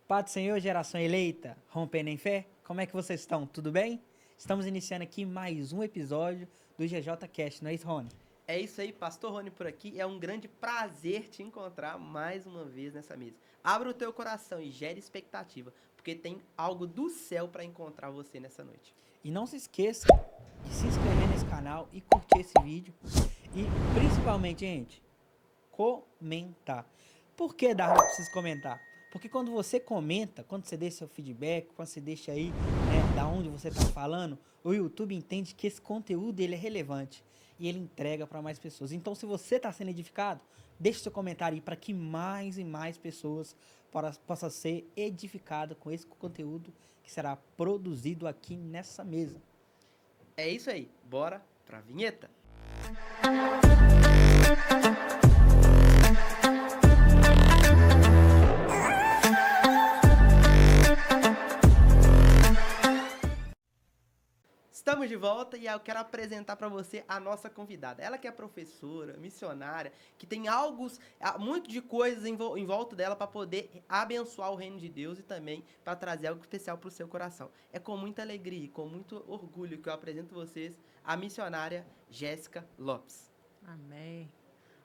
Pai do Senhor, geração eleita, rompendo em fé, como é que vocês estão? Tudo bem? Estamos iniciando aqui mais um episódio do GJ Cast, não é isso, Rony? É isso aí, Pastor Rony por aqui. É um grande prazer te encontrar mais uma vez nessa mesa. Abra o teu coração e gere expectativa, porque tem algo do céu para encontrar você nessa noite. E não se esqueça de se inscrever nesse canal e curtir esse vídeo. E principalmente, gente, comentar. Por que, Darwin, precisa comentar? Porque quando você comenta, quando você deixa seu feedback, quando você deixa aí, da onde você está falando, o YouTube entende que esse conteúdo ele é relevante e ele entrega para mais pessoas. Então, se você está sendo edificado, deixe seu comentário aí para que mais e mais pessoas possam ser edificadas com esse conteúdo que será produzido aqui nessa mesa. É isso aí, bora pra vinheta. Estamos de volta e eu quero apresentar para você a nossa convidada. Ela que é professora, missionária, que tem muito de coisas em volta dela para poder abençoar o reino de Deus e também para trazer algo especial para o seu coração. É com muita alegria e com muito orgulho que eu apresento vocês a missionária Jéssica Lopes. Amém.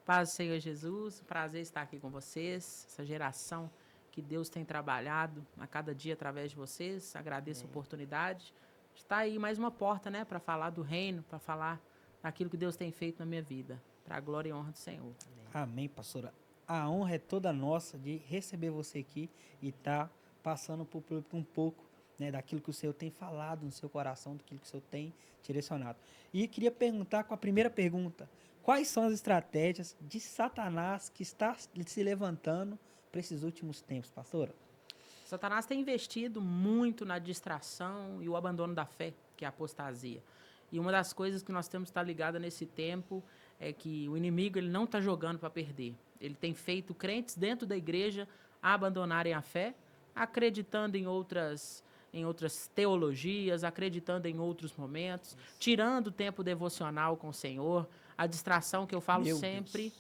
Paz do Senhor Jesus, prazer estar aqui com vocês, essa geração que Deus tem trabalhado a cada dia através de vocês. Agradeço a oportunidade. Está aí mais uma porta, né, para falar do reino, para falar daquilo que Deus tem feito na minha vida, para a glória e honra do Senhor. Amém, pastora. A honra é toda nossa de receber você aqui e estar passando por um pouco, né, daquilo que o Senhor tem falado no seu coração, daquilo que o Senhor tem direcionado. E queria perguntar com a primeira pergunta: quais são as estratégias de Satanás que está se levantando para esses últimos tempos, pastora? Satanás tem investido muito na distração e o abandono da fé, que é a apostasia. E uma das coisas que nós temos que estar ligado nesse tempo é que o inimigo ele não está jogando para perder. Ele tem feito crentes dentro da igreja abandonarem a fé, acreditando em outras teologias, acreditando em outros momentos, tirando o tempo devocional com o Senhor. A distração que eu falo sempre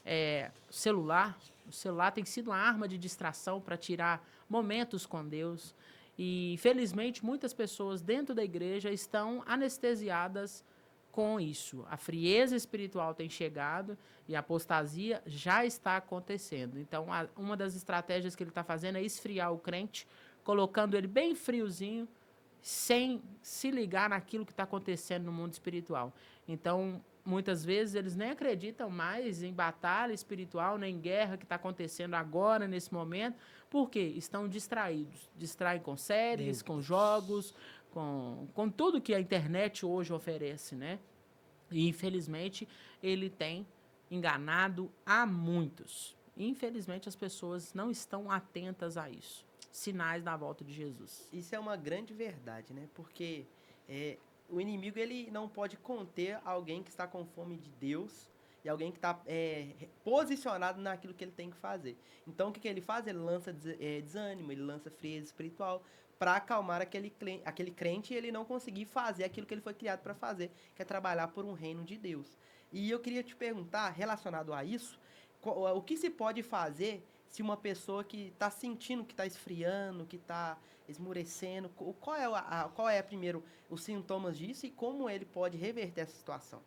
é celular. O celular tem sido uma arma de distração para tirar momentos com Deus. E, infelizmente, muitas pessoas dentro da igreja estão anestesiadas com isso. A frieza espiritual tem chegado e a apostasia já está acontecendo. Então, uma das estratégias que ele está fazendo é esfriar o crente, colocando ele bem friozinho, sem se ligar naquilo que está acontecendo no mundo espiritual. Então, muitas vezes eles nem acreditam mais em batalha espiritual, nem em guerra que está acontecendo agora, nesse momento, porque estão distraídos. Distraem com séries, com jogos, com tudo que a internet hoje oferece, né? E, infelizmente, ele tem enganado a muitos. Infelizmente, as pessoas não estão atentas a isso. Sinais da volta de Jesus. Isso é uma grande verdade, né? Porque o inimigo ele não pode conter alguém que está com fome de Deus e alguém que está posicionado naquilo que ele tem que fazer. Então, o que ele faz? Ele lança desânimo, ele lança frieza espiritual para acalmar aquele crente e ele não conseguir fazer aquilo que ele foi criado para fazer, que é trabalhar por um reino de Deus. E eu queria te perguntar, relacionado a isso, o que se pode fazer se uma pessoa que está sentindo que está esfriando, que está esmurecendo, qual é primeiro os sintomas disso e como ele pode reverter essa situação?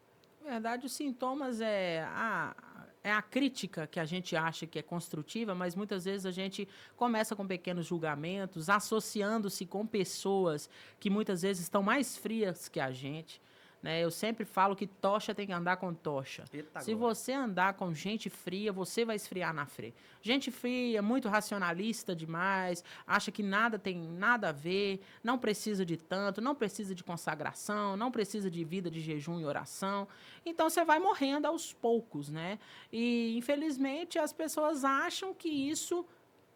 Na verdade, os sintomas é a crítica que a gente acha que é construtiva, mas muitas vezes a gente começa com pequenos julgamentos, associando-se com pessoas que muitas vezes estão mais frias que a gente. Né? Eu sempre falo que tocha tem que andar com tocha. Se você andar com gente fria, você vai esfriar na frente. Gente fria, muito racionalista demais, acha que nada tem nada a ver, não precisa de tanto, não precisa de consagração, não precisa de vida de jejum e oração. Então você vai morrendo aos poucos, né? E infelizmente as pessoas acham que isso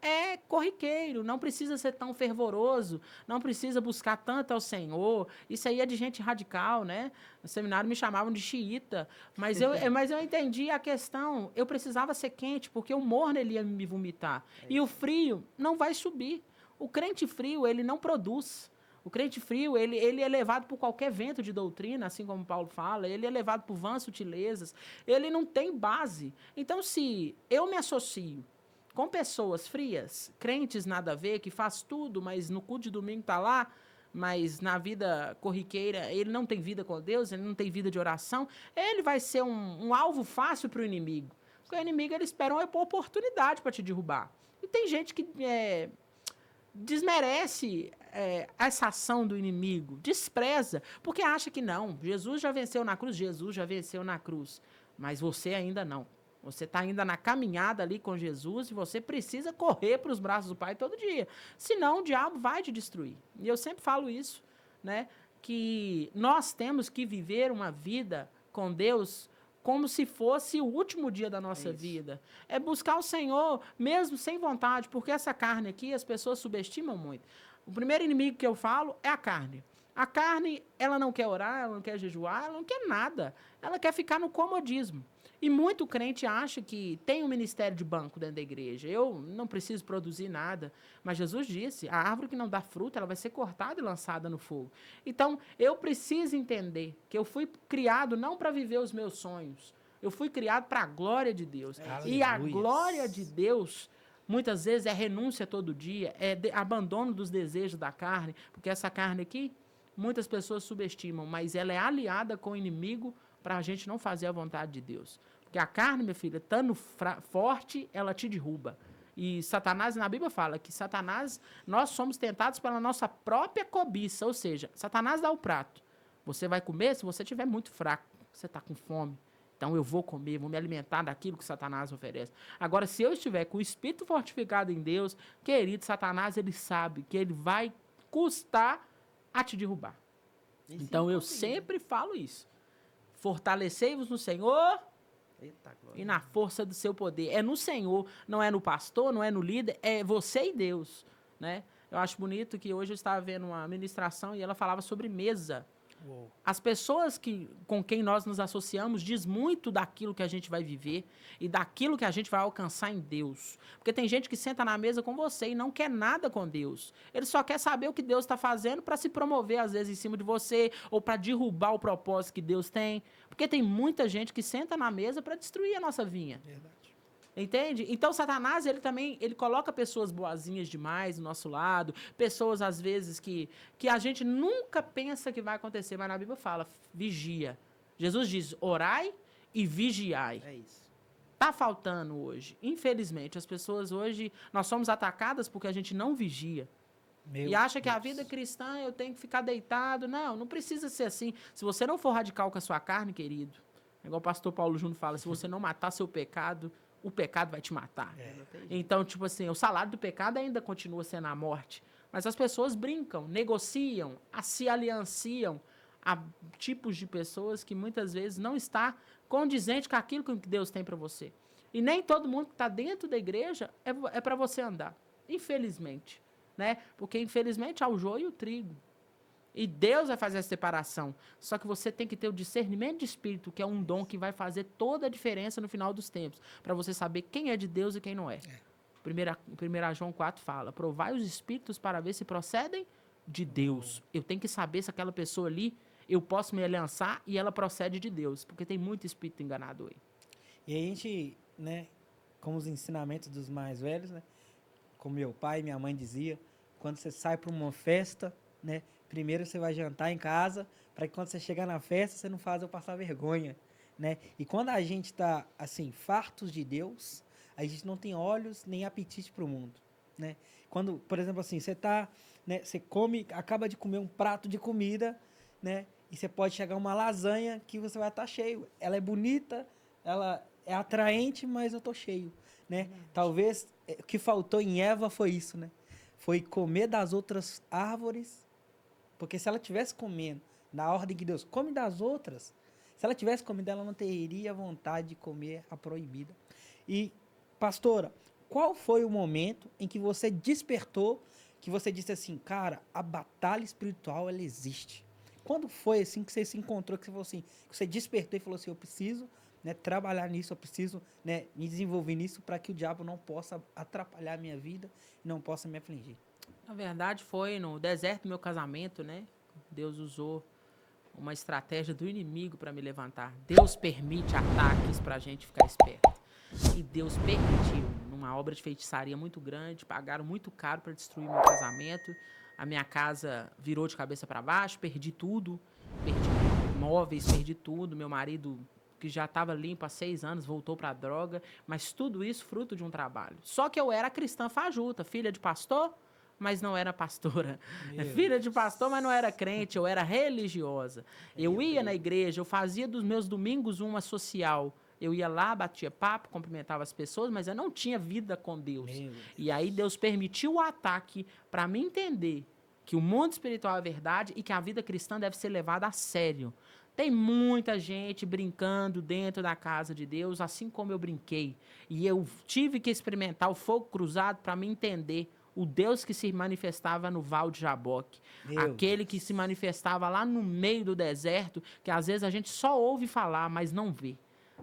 é corriqueiro, não precisa ser tão fervoroso, não precisa buscar tanto ao Senhor. Isso aí é de gente radical, né? No seminário me chamavam de xiita, mas eu entendi a questão. Eu precisava ser quente, porque o morno ele ia me vomitar. E o frio não vai subir. O crente frio, ele não produz. O crente frio, ele é levado por qualquer vento de doutrina, assim como Paulo fala, ele é levado por vãs sutilezas, ele não tem base. Então, se eu me associo com pessoas frias, crentes nada a ver, que faz tudo, mas no culto de domingo tá lá, mas na vida corriqueira ele não tem vida com Deus, ele não tem vida de oração, ele vai ser um alvo fácil para o inimigo. Porque o inimigo ele espera uma oportunidade para te derrubar. E tem gente que desmerece essa ação do inimigo, despreza, porque acha que não, Jesus já venceu na cruz, mas você ainda não. Você está ainda na caminhada ali com Jesus e você precisa correr para os braços do Pai todo dia. Senão o diabo vai te destruir. E eu sempre falo isso, né? Que nós temos que viver uma vida com Deus como se fosse o último dia da nossa vida. É buscar o Senhor mesmo sem vontade, porque essa carne aqui as pessoas subestimam muito. O primeiro inimigo que eu falo é a carne. A carne, ela não quer orar, ela não quer jejuar, ela não quer nada. Ela quer ficar no comodismo. E muito crente acha que tem um ministério de banco dentro da igreja. Eu não preciso produzir nada. Mas Jesus disse, a árvore que não dá fruto, ela vai ser cortada e lançada no fogo. Então, eu preciso entender que eu fui criado não para viver os meus sonhos. Eu fui criado para a glória de Deus. E a glória de Deus, muitas vezes, é renúncia todo dia, é abandono dos desejos da carne. Porque essa carne aqui, muitas pessoas subestimam, mas ela é aliada com o inimigo para a gente não fazer a vontade de Deus. Porque a carne, minha filha, estando forte, ela te derruba. E Satanás, na Bíblia fala que Satanás, nós somos tentados pela nossa própria cobiça. Ou seja, Satanás dá o prato. Você vai comer se você estiver muito fraco, você está com fome. Então eu vou comer, vou me alimentar daquilo que Satanás oferece. Agora, se eu estiver com o espírito fortificado em Deus, querido, Satanás, ele sabe que ele vai custar a te derrubar. Então eu sempre falo isso. Fortalecei-vos no Senhor e na força do seu poder. É no Senhor, não é no pastor, não é no líder, é você e Deus, né? Eu acho bonito que hoje eu estava vendo uma ministração e ela falava sobre mesa. Uou. As pessoas com quem nós nos associamos diz muito daquilo que a gente vai viver e daquilo que a gente vai alcançar em Deus. Porque tem gente que senta na mesa com você e não quer nada com Deus. Ele só quer saber o que Deus está fazendo para se promover, às vezes, em cima de você ou para derrubar o propósito que Deus tem. Porque tem muita gente que senta na mesa para destruir a nossa vinha. Verdade. Entende? Então, Satanás, ele coloca pessoas boazinhas demais do nosso lado, pessoas, às vezes, que a gente nunca pensa que vai acontecer, mas na Bíblia fala, vigia. Jesus diz, orai e vigiai. É isso. Tá faltando hoje. Infelizmente, as pessoas hoje, nós somos atacadas porque a gente não vigia. E acha que a vida cristã, eu tenho que ficar deitado. Não, não precisa ser assim. Se você não for radical com a sua carne, querido, igual o pastor Paulo Júnior fala, se você não matar seu pecado, o pecado vai te matar. Então, tipo assim, o salário do pecado ainda continua sendo a morte. Mas as pessoas brincam, negociam, se alianciam a tipos de pessoas que muitas vezes não está condizente com aquilo que Deus tem para você. E nem todo mundo que está dentro da igreja é para você andar. Infelizmente. Né? Porque, infelizmente, há o joio e o trigo. E Deus vai fazer a separação. Só que você tem que ter o discernimento de espírito, que é um dom que vai fazer toda a diferença no final dos tempos. Para você saber quem é de Deus e quem não é. 1 João 4 fala, provai os espíritos para ver se procedem de Deus. Eu tenho que saber se aquela pessoa ali, eu posso me aliançar e ela procede de Deus. Porque tem muito espírito enganado aí. E a gente, né, com os ensinamentos dos mais velhos, né, como meu pai e minha mãe dizia, quando você sai para uma festa, né, primeiro você vai jantar em casa, para que quando você chegar na festa, você não faça eu passar vergonha, né? E quando a gente está, assim, fartos de Deus, a gente não tem olhos nem apetite para o mundo, né? Quando, por exemplo, assim, você tá, né, você acaba de comer um prato de comida, né? E você pode chegar uma lasanha que você vai estar cheio. Ela é bonita, ela é atraente, mas eu tô cheio, né? Talvez o que faltou em Eva foi isso, né? Foi comer das outras árvores. Porque se ela tivesse comendo na ordem que Deus come das outras, se ela tivesse comido, ela não teria vontade de comer a proibida. E, pastora, qual foi o momento em que você despertou, que você disse assim, cara, a batalha espiritual, ela existe? Quando foi assim que você se encontrou, que você falou assim, que você despertou e falou assim, eu preciso, né, trabalhar nisso, eu preciso, né, me desenvolver nisso para que o diabo não possa atrapalhar a minha vida e não possa me afligir? Na verdade, foi no deserto do meu casamento, né? Deus usou uma estratégia do inimigo para me levantar. Deus permite ataques para a gente ficar esperto. E Deus permitiu. uma obra de feitiçaria muito grande, pagaram muito caro para destruir meu casamento. A minha casa virou de cabeça para baixo, perdi tudo, perdi móveis, perdi tudo. Meu marido, que já estava limpo há 6 anos, voltou para a droga, mas tudo isso fruto de um trabalho. Só que eu era cristã fajuta, filha de pastor, mas não era pastora. Filha de pastor, mas não era crente, eu era religiosa. Eu ia na igreja, eu fazia dos meus domingos uma social. Eu ia lá, batia papo, cumprimentava as pessoas, mas eu não tinha vida com Deus. E aí Deus permitiu o ataque para me entender que o mundo espiritual é verdade e que a vida cristã deve ser levada a sério. Tem muita gente brincando dentro da casa de Deus, assim como eu brinquei. E eu tive que experimentar o fogo cruzado para me entender o Deus que se manifestava no Val de Jaboque. Aquele que se manifestava lá no meio do deserto, que às vezes a gente só ouve falar, mas não vê.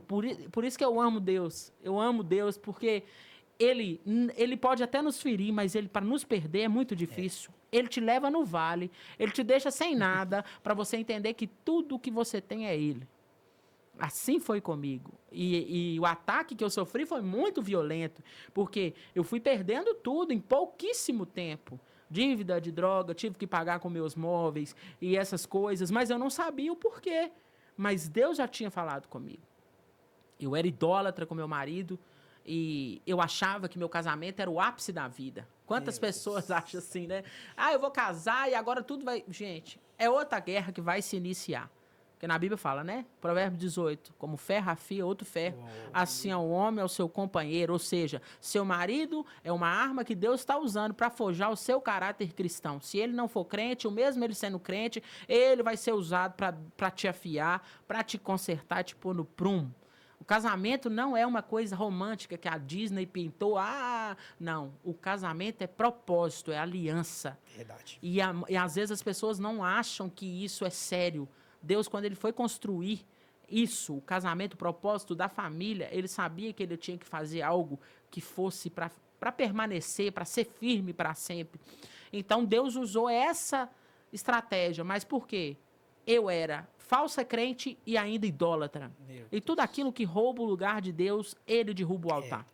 Por isso que eu amo Deus. Eu amo Deus porque ele pode até nos ferir, mas ele para nos perder é muito difícil. Ele te leva no vale, ele te deixa sem nada, para você entender que tudo o que você tem é ele. Assim foi comigo. E o ataque que eu sofri foi muito violento, porque eu fui perdendo tudo em pouquíssimo tempo. Dívida de droga, tive que pagar com meus móveis e essas coisas, mas eu não sabia o porquê. Mas Deus já tinha falado comigo. Eu era idólatra com meu marido e eu achava que meu casamento era o ápice da vida. Quantas pessoas acham assim, né? Ah, eu vou casar e agora tudo vai... Gente, é outra guerra que vai se iniciar. Porque na Bíblia fala, né? Provérbio 18, como ferro afia outro ferro, assim é o homem ao seu companheiro. Ou seja, seu marido é uma arma que Deus está usando para forjar o seu caráter cristão. Se ele não for crente, o mesmo ele sendo crente, ele vai ser usado para te afiar, para te consertar, te pôr no prumo. O casamento não é uma coisa romântica que a Disney pintou. Não. O casamento é propósito, é aliança. Verdade. E às vezes as pessoas não acham que isso é sério. Deus, quando ele foi construir isso, o casamento, o propósito da família, ele sabia que ele tinha que fazer algo que fosse para permanecer, para ser firme para sempre. Então, Deus usou essa estratégia. Mas por quê? Eu era falsa crente e ainda idólatra. E tudo aquilo que rouba o lugar de Deus, ele derruba o altar.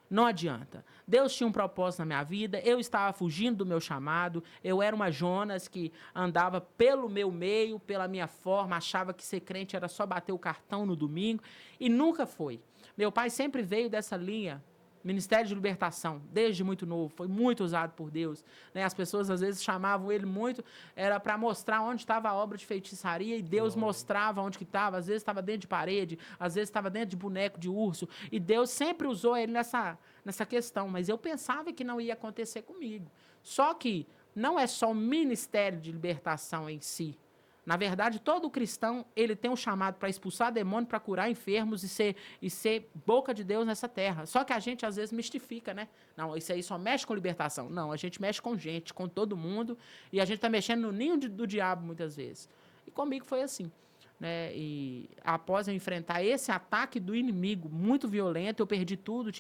Não adianta. Deus tinha um propósito na minha vida, eu estava fugindo do meu chamado, eu era uma Jonas que andava pelo meu meio, pela minha forma, achava que ser crente era só bater o cartão no domingo, e nunca foi. Meu pai sempre veio dessa linha, Ministério de Libertação, desde muito novo, foi muito usado por Deus. Né? As pessoas às vezes chamavam ele muito, era para mostrar onde estava a obra de feitiçaria, e Deus mostrava onde que estava, às vezes estava dentro de parede, às vezes estava dentro de boneco de urso, e Deus sempre usou ele nessa questão, mas eu pensava que não ia acontecer comigo. Só que não é só o Ministério de Libertação em si. Na verdade, todo cristão, ele tem um chamado para expulsar demônio, para curar enfermos e ser boca de Deus nessa terra. Só que a gente, às vezes, mistifica, né? Não, isso aí só mexe com libertação. Não, a gente mexe com gente, com todo mundo, e a gente está mexendo no ninho do diabo, muitas vezes. E comigo foi assim. Né? E após eu enfrentar esse ataque do inimigo muito violento, eu perdi tudo,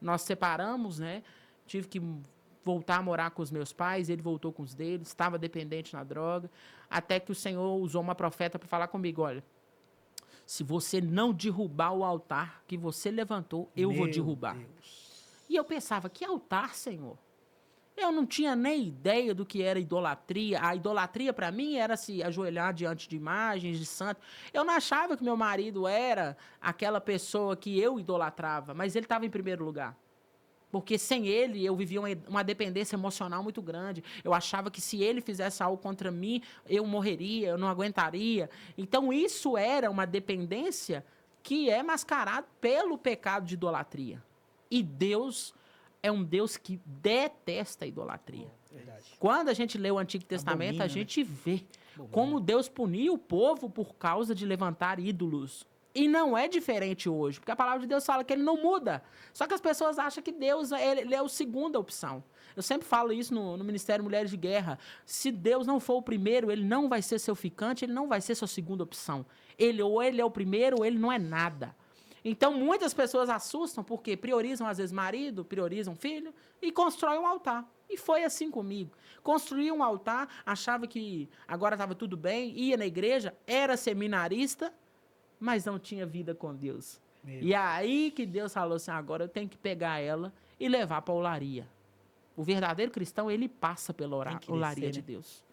nós separamos, né? Tive que voltar a morar com os meus pais, ele voltou com os deles, estava dependente na droga, até que o Senhor usou uma profeta para falar comigo, olha, se você não derrubar o altar que você levantou, eu vou derrubar. Deus. E eu pensava, que altar, Senhor? Eu não tinha nem ideia do que era idolatria. A idolatria, para mim, era se ajoelhar diante de imagens, de santo. Eu não achava que meu marido era aquela pessoa que eu idolatrava, mas ele estava em primeiro lugar. Porque sem ele, eu vivia uma dependência emocional muito grande. Eu achava que se ele fizesse algo contra mim, eu morreria, eu não aguentaria. Então, isso era uma dependência que é mascarada pelo pecado de idolatria. E Deus é um Deus que detesta a idolatria. Verdade. Quando a gente lê o Antigo Testamento, a gente vê como Deus punia o povo por causa de levantar ídolos. E não é diferente hoje, porque a palavra de Deus fala que ele não muda. Só que as pessoas acham que Deus ele é a segunda opção. Eu sempre falo isso no Ministério Mulheres de Guerra. Se Deus não for o primeiro, ele não vai ser seu ficante, ele não vai ser sua segunda opção. Ou ele é o primeiro, ou ele não é nada. Então, muitas pessoas assustam porque priorizam, às vezes, marido, priorizam filho e constroem um altar. E foi assim comigo. Construí um altar, achava que agora estava tudo bem, ia na igreja, era seminarista, mas não tinha vida com Deus. E aí que Deus falou assim, agora eu tenho que pegar ela e levar para a olaria. O verdadeiro cristão, ele passa pela olaria de Deus.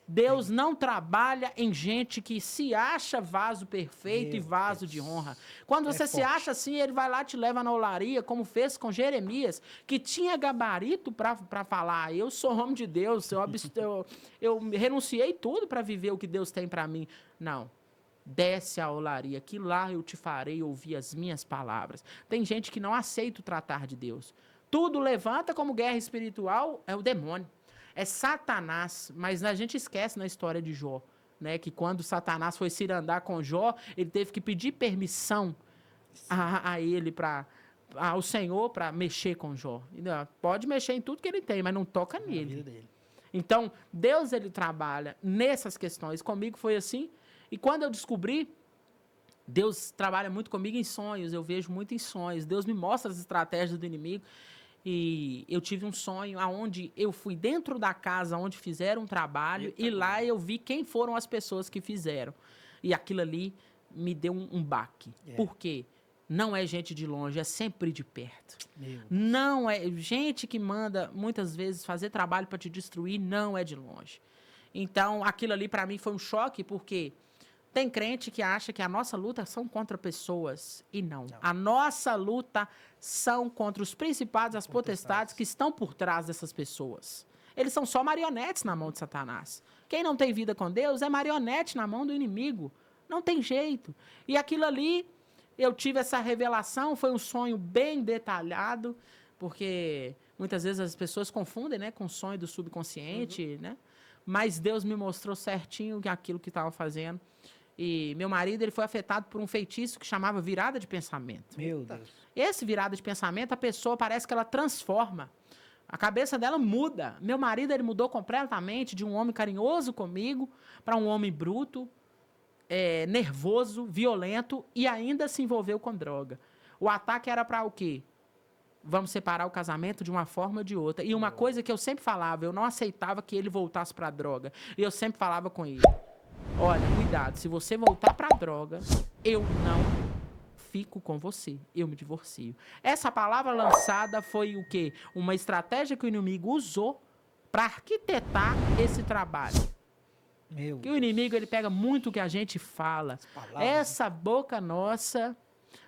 Deus não trabalha em gente que se acha vaso perfeito e vaso de honra. Quando você se acha assim, ele vai lá e te leva na olaria, como fez com Jeremias, que tinha gabarito para falar, eu sou homem de Deus, eu renunciei tudo para viver o que Deus tem para mim. Não. Desce a olaria, que lá eu te farei ouvir as minhas palavras. Tem gente que não aceita o tratar de Deus. Tudo levanta como guerra espiritual, é o demônio. É Satanás, mas a gente esquece na história de Jó, né, que quando Satanás foi cirandar com Jó, ele teve que pedir permissão a ele, ao Senhor, para mexer com Jó. Pode mexer em tudo que ele tem, mas não toca nele. Então, Deus, ele trabalha nessas questões. Comigo foi assim, e quando eu descobri, Deus trabalha muito comigo em sonhos, eu vejo muito em sonhos. Deus me mostra as estratégias do inimigo. E eu tive um sonho onde eu fui dentro da casa onde fizeram um trabalho e lá eu vi quem foram as pessoas que fizeram. E aquilo ali me deu um baque. Por quê? Não é gente de longe, é sempre de perto. Não é gente que manda, muitas vezes, fazer trabalho para te destruir, não é de longe. Então, aquilo ali para mim foi um choque, porque tem crente que acha que a nossa luta são contra pessoas, e não. A nossa luta são contra os principados, as potestades que estão por trás dessas pessoas. Eles são só marionetes na mão de Satanás. Quem não tem vida com Deus é marionete na mão do inimigo. Não tem jeito. E aquilo ali, eu tive essa revelação, foi um sonho bem detalhado, porque muitas vezes as pessoas confundem, né, com o sonho do subconsciente, né? Mas Deus me mostrou certinho aquilo que estava fazendo. E meu marido, ele foi afetado por um feitiço que chamava virada de pensamento. Meu Deus. Esse virada de pensamento, a pessoa parece que ela transforma. A cabeça dela muda. Meu marido, ele mudou completamente de um homem carinhoso comigo para um homem bruto, nervoso, violento e ainda se envolveu com droga. O ataque era para o quê? Vamos separar o casamento de uma forma ou de outra. E uma coisa que eu sempre falava, eu não aceitava que ele voltasse para a droga. E eu sempre falava com ele, olha, cuidado, se você voltar para a droga, eu não fico com você, eu me divorcio. Essa palavra lançada foi o quê? Uma estratégia que o inimigo usou para arquitetar esse trabalho. Que o inimigo, ele pega muito o que a gente fala. Essa boca nossa,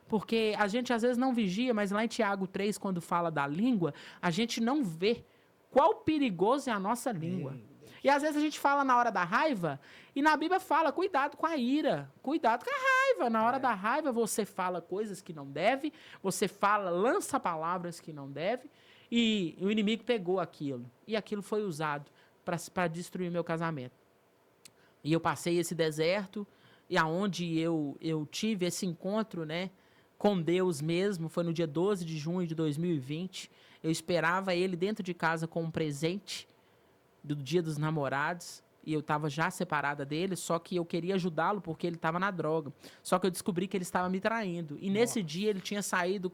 porque a gente às vezes não vigia, mas lá em Tiago 3, quando fala da língua, a gente não vê qual perigoso é a nossa língua. E às vezes a gente fala na hora da raiva, e na Bíblia fala, cuidado com a ira, cuidado com a raiva. Na hora da raiva você fala coisas que não deve, você lança palavras que não deve, e o inimigo pegou aquilo. E aquilo foi usado para destruir meu casamento. E eu passei esse deserto, e aonde eu tive esse encontro, né, com Deus mesmo, foi no dia 12 de junho de 2020. Eu esperava ele dentro de casa com um presente do Dia dos Namorados, e eu estava já separada dele, só que eu queria ajudá-lo porque ele estava na droga. Só que eu descobri que ele estava me traindo. E nesse dia ele tinha saído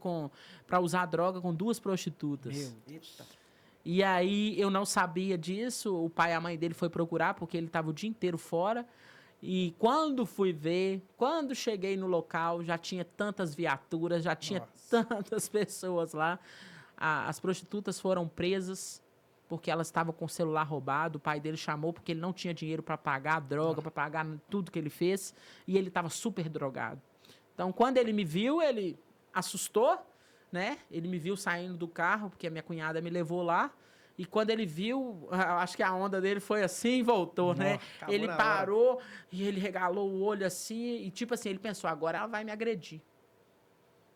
para usar droga com 2 prostitutas. E aí eu não sabia disso, o pai e a mãe dele foi procurar porque ele estava o dia inteiro fora. E quando fui ver, quando cheguei no local, já tinha tantas viaturas, já tinha tantas pessoas lá. As prostitutas foram presas porque elas estavam com o celular roubado. O pai dele chamou porque ele não tinha dinheiro para pagar a droga, para pagar tudo que ele fez. E ele estava super drogado. Então, quando ele me viu, ele assustou, né? Ele me viu saindo do carro, porque a minha cunhada me levou lá. E quando ele viu, acho que a onda dele foi assim e voltou, né? Ele parou e ele regalou o olho assim. E tipo assim, ele pensou, agora ela vai me agredir.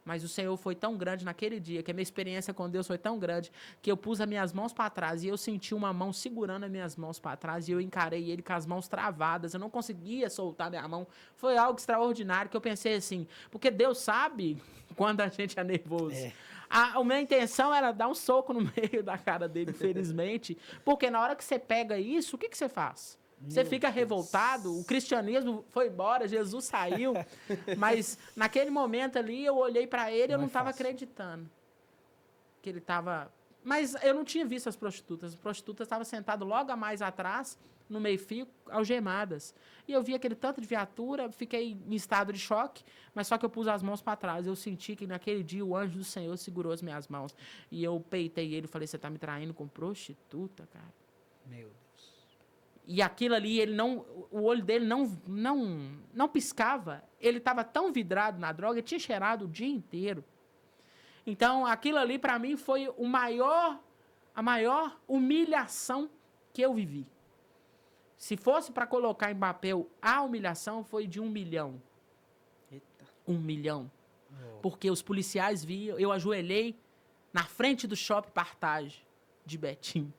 Mas o Senhor foi tão grande naquele dia, que a minha experiência com Deus foi tão grande, que eu pus as minhas mãos para trás e eu senti uma mão segurando as minhas mãos para trás e eu encarei ele com as mãos travadas. Eu não conseguia soltar minha mão. Foi algo extraordinário que eu pensei assim, porque Deus sabe quando a gente é nervoso. A minha intenção era dar um soco no meio da cara dele, infelizmente, porque na hora que você pega isso, o que você faz? Você fica revoltado, o cristianismo foi embora, Jesus saiu, mas naquele momento ali eu olhei para ele e eu não estava acreditando que ele estava Mas eu não tinha visto as prostitutas. As prostitutas estavam sentadas logo a mais atrás, no meio-fio, algemadas. E eu vi aquele tanto de viatura, fiquei em estado de choque, mas só que eu pus as mãos para trás. Eu senti que naquele dia o anjo do Senhor segurou as minhas mãos. E eu peitei ele e falei, você tá me traindo com prostituta, cara? Meu Deus. E aquilo ali, ele não, o olho dele não piscava. Ele estava tão vidrado na droga, tinha cheirado o dia inteiro. Então, aquilo ali, para mim, foi a maior humilhação que eu vivi. Se fosse para colocar em papel, a humilhação foi de 1 milhão. Eita. 1 milhão. Oh. Porque os policiais viam, eu ajoelhei na frente do Shopping Partage de Betim.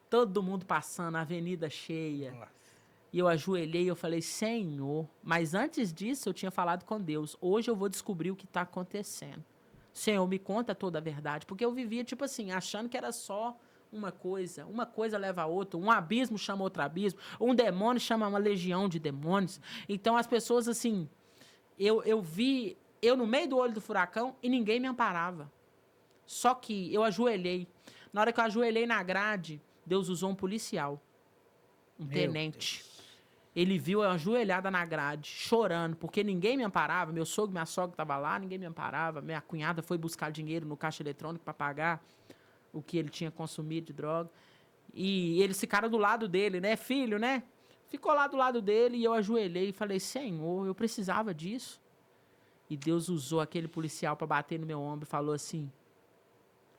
Todo mundo passando, a avenida cheia. Nossa. E eu ajoelhei e eu falei, Senhor, mas antes disso eu tinha falado com Deus. Hoje eu vou descobrir o que está acontecendo. Senhor, me conta toda a verdade. Porque eu vivia, tipo assim, achando que era só uma coisa leva a outra, um abismo chama outro abismo, um demônio chama uma legião de demônios. Então as pessoas, assim, eu vi, eu no meio do olho do furacão e ninguém me amparava. Só que eu ajoelhei. Na hora que eu ajoelhei na grade, Deus usou um policial, um tenente. Ele viu eu ajoelhada na grade, chorando, porque ninguém me amparava. Meu sogro e minha sogra estavam lá, ninguém me amparava. Minha cunhada foi buscar dinheiro no caixa eletrônico para pagar o que ele tinha consumido de droga. E eles ficaram do lado dele, né? Filho, né? Ficou lá do lado dele e eu ajoelhei e falei, Senhor, eu precisava disso. E Deus usou aquele policial para bater no meu ombro e falou assim,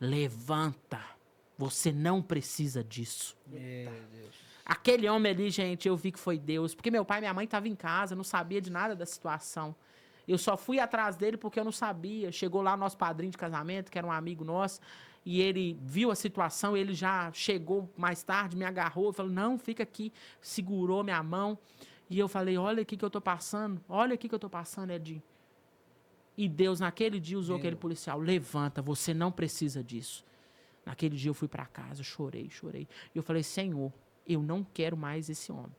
levanta, você não precisa disso. Meu Deus. Aquele homem ali, gente, eu vi que foi Deus. Porque meu pai e minha mãe estavam em casa, não sabia de nada da situação. Eu só fui atrás dele porque eu não sabia. Chegou lá nosso padrinho de casamento, que era um amigo nosso, e ele viu a situação, ele já chegou mais tarde, me agarrou, falou, não, fica aqui, segurou minha mão. E eu falei, olha aqui que eu tô passando, Edinho. E Deus, naquele dia, usou aquele policial, levanta, você não precisa disso. Naquele dia eu fui para casa, chorei. E eu falei, Senhor, eu não quero mais esse homem.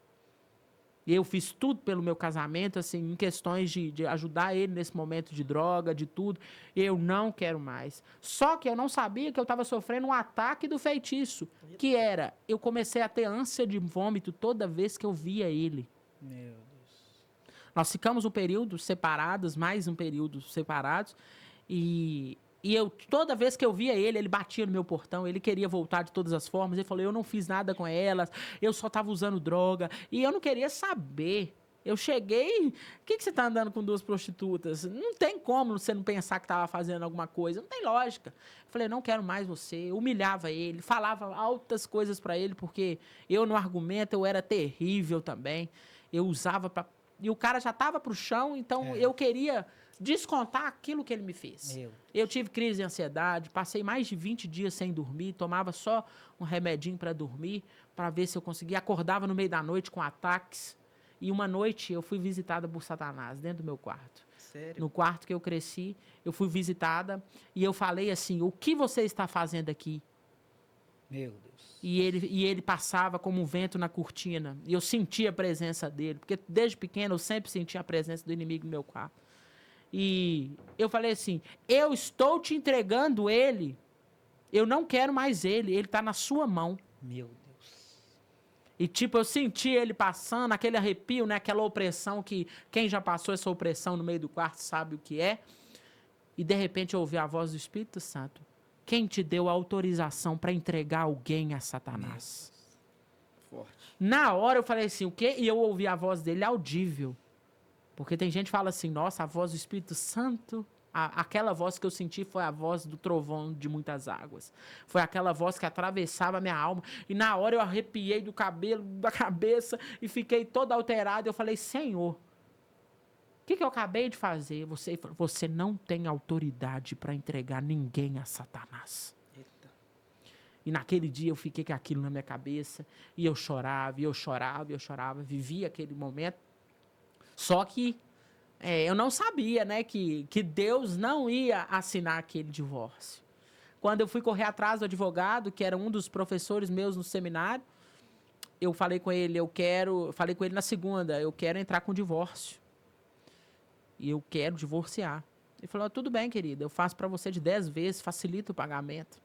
Eu fiz tudo pelo meu casamento, assim, em questões de ajudar ele nesse momento de droga, de tudo. Eu não quero mais. Só que eu não sabia que eu estava sofrendo um ataque do feitiço, que era, eu comecei a ter ânsia de vômito toda vez que eu via ele. Meu Deus. Nós ficamos um período separados, mais um período separados, e eu, toda vez que eu via ele, ele batia no meu portão, ele queria voltar de todas as formas, ele falou, eu não fiz nada com elas, eu só estava usando droga, e eu não queria saber. Eu cheguei, por que você está andando com 2 prostitutas? Não tem como você não pensar que estava fazendo alguma coisa, não tem lógica. Eu falei, não quero mais você, eu humilhava ele, falava altas coisas para ele, porque eu no argumento eu era terrível também, eu usava para... E o cara já estava para o chão, então eu queria descontar aquilo que ele me fez. Eu tive crise de ansiedade, passei mais de 20 dias sem dormir, tomava só um remedinho para dormir, para ver se eu conseguia. Acordava no meio da noite com ataques. E uma noite eu fui visitada por Satanás dentro do meu quarto. Sério? No quarto que eu cresci, eu fui visitada e eu falei assim, o que você está fazendo aqui? Meu Deus. E ele passava como um vento na cortina. E eu sentia a presença dele, porque desde pequeno eu sempre sentia a presença do inimigo no meu quarto. E eu falei assim, eu estou te entregando ele, eu não quero mais ele está na sua mão. Meu Deus. E tipo, eu senti ele passando, aquele arrepio, né? Aquela opressão que quem já passou essa opressão no meio do quarto sabe o que é. E de repente eu ouvi a voz do Espírito Santo. Quem te deu a autorização para entregar alguém a Satanás? Forte. Na hora eu falei assim, o quê? E eu ouvi a voz dele audível. Porque tem gente que fala assim, nossa, a voz do Espírito Santo, aquela voz que eu senti foi a voz do trovão de muitas águas. Foi aquela voz que atravessava a minha alma. E na hora eu arrepiei do cabelo, da cabeça, e fiquei todo alterado. Eu falei, Senhor, o que eu acabei de fazer? Você não tem autoridade para entregar ninguém a Satanás. Eita. E naquele dia eu fiquei com aquilo na minha cabeça, e eu chorava, vivia aquele momento. Só que eu não sabia, né, que Deus não ia assinar aquele divórcio. Quando eu fui correr atrás do advogado, que era um dos professores meus no seminário, eu falei com ele, falei com ele na segunda, eu quero entrar com divórcio. E eu quero divorciar. Ele falou, tudo bem, querida, eu faço para você de 10 vezes, facilita o pagamento.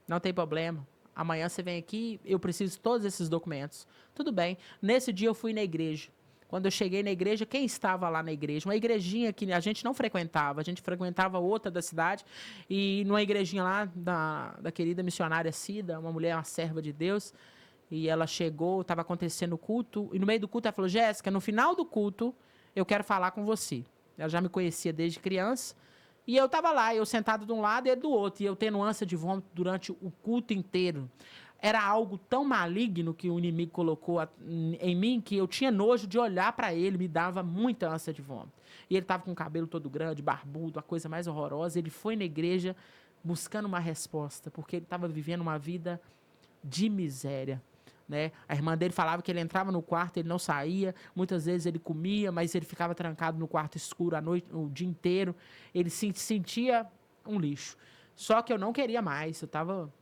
Não tem problema. Amanhã você vem aqui, eu preciso de todos esses documentos. Tudo bem. Nesse dia eu fui na igreja. Quando eu cheguei na igreja, quem estava lá na igreja? Uma igrejinha que a gente não frequentava. A gente frequentava outra da cidade. E numa igrejinha lá da querida missionária Cida, uma mulher, uma serva de Deus. E ela chegou, estava acontecendo o culto. E no meio do culto ela falou, Jéssica, no final do culto, eu quero falar com você. Ela já me conhecia desde criança. E eu estava lá, eu sentado de um lado e ele do outro. E eu tendo ânsia de vômito durante o culto inteiro. Era algo tão maligno que o inimigo colocou em mim que eu tinha nojo de olhar para ele, me dava muita ânsia de vômito. E ele estava com o cabelo todo grande, barbudo, a coisa mais horrorosa. Ele foi na igreja buscando uma resposta, porque ele estava vivendo uma vida de miséria. Né? A irmã dele falava que ele entrava no quarto, ele não saía, muitas vezes ele comia, mas ele ficava trancado no quarto escuro a noite, o dia inteiro. Ele se sentia um lixo. Só que eu não queria mais, eu estava...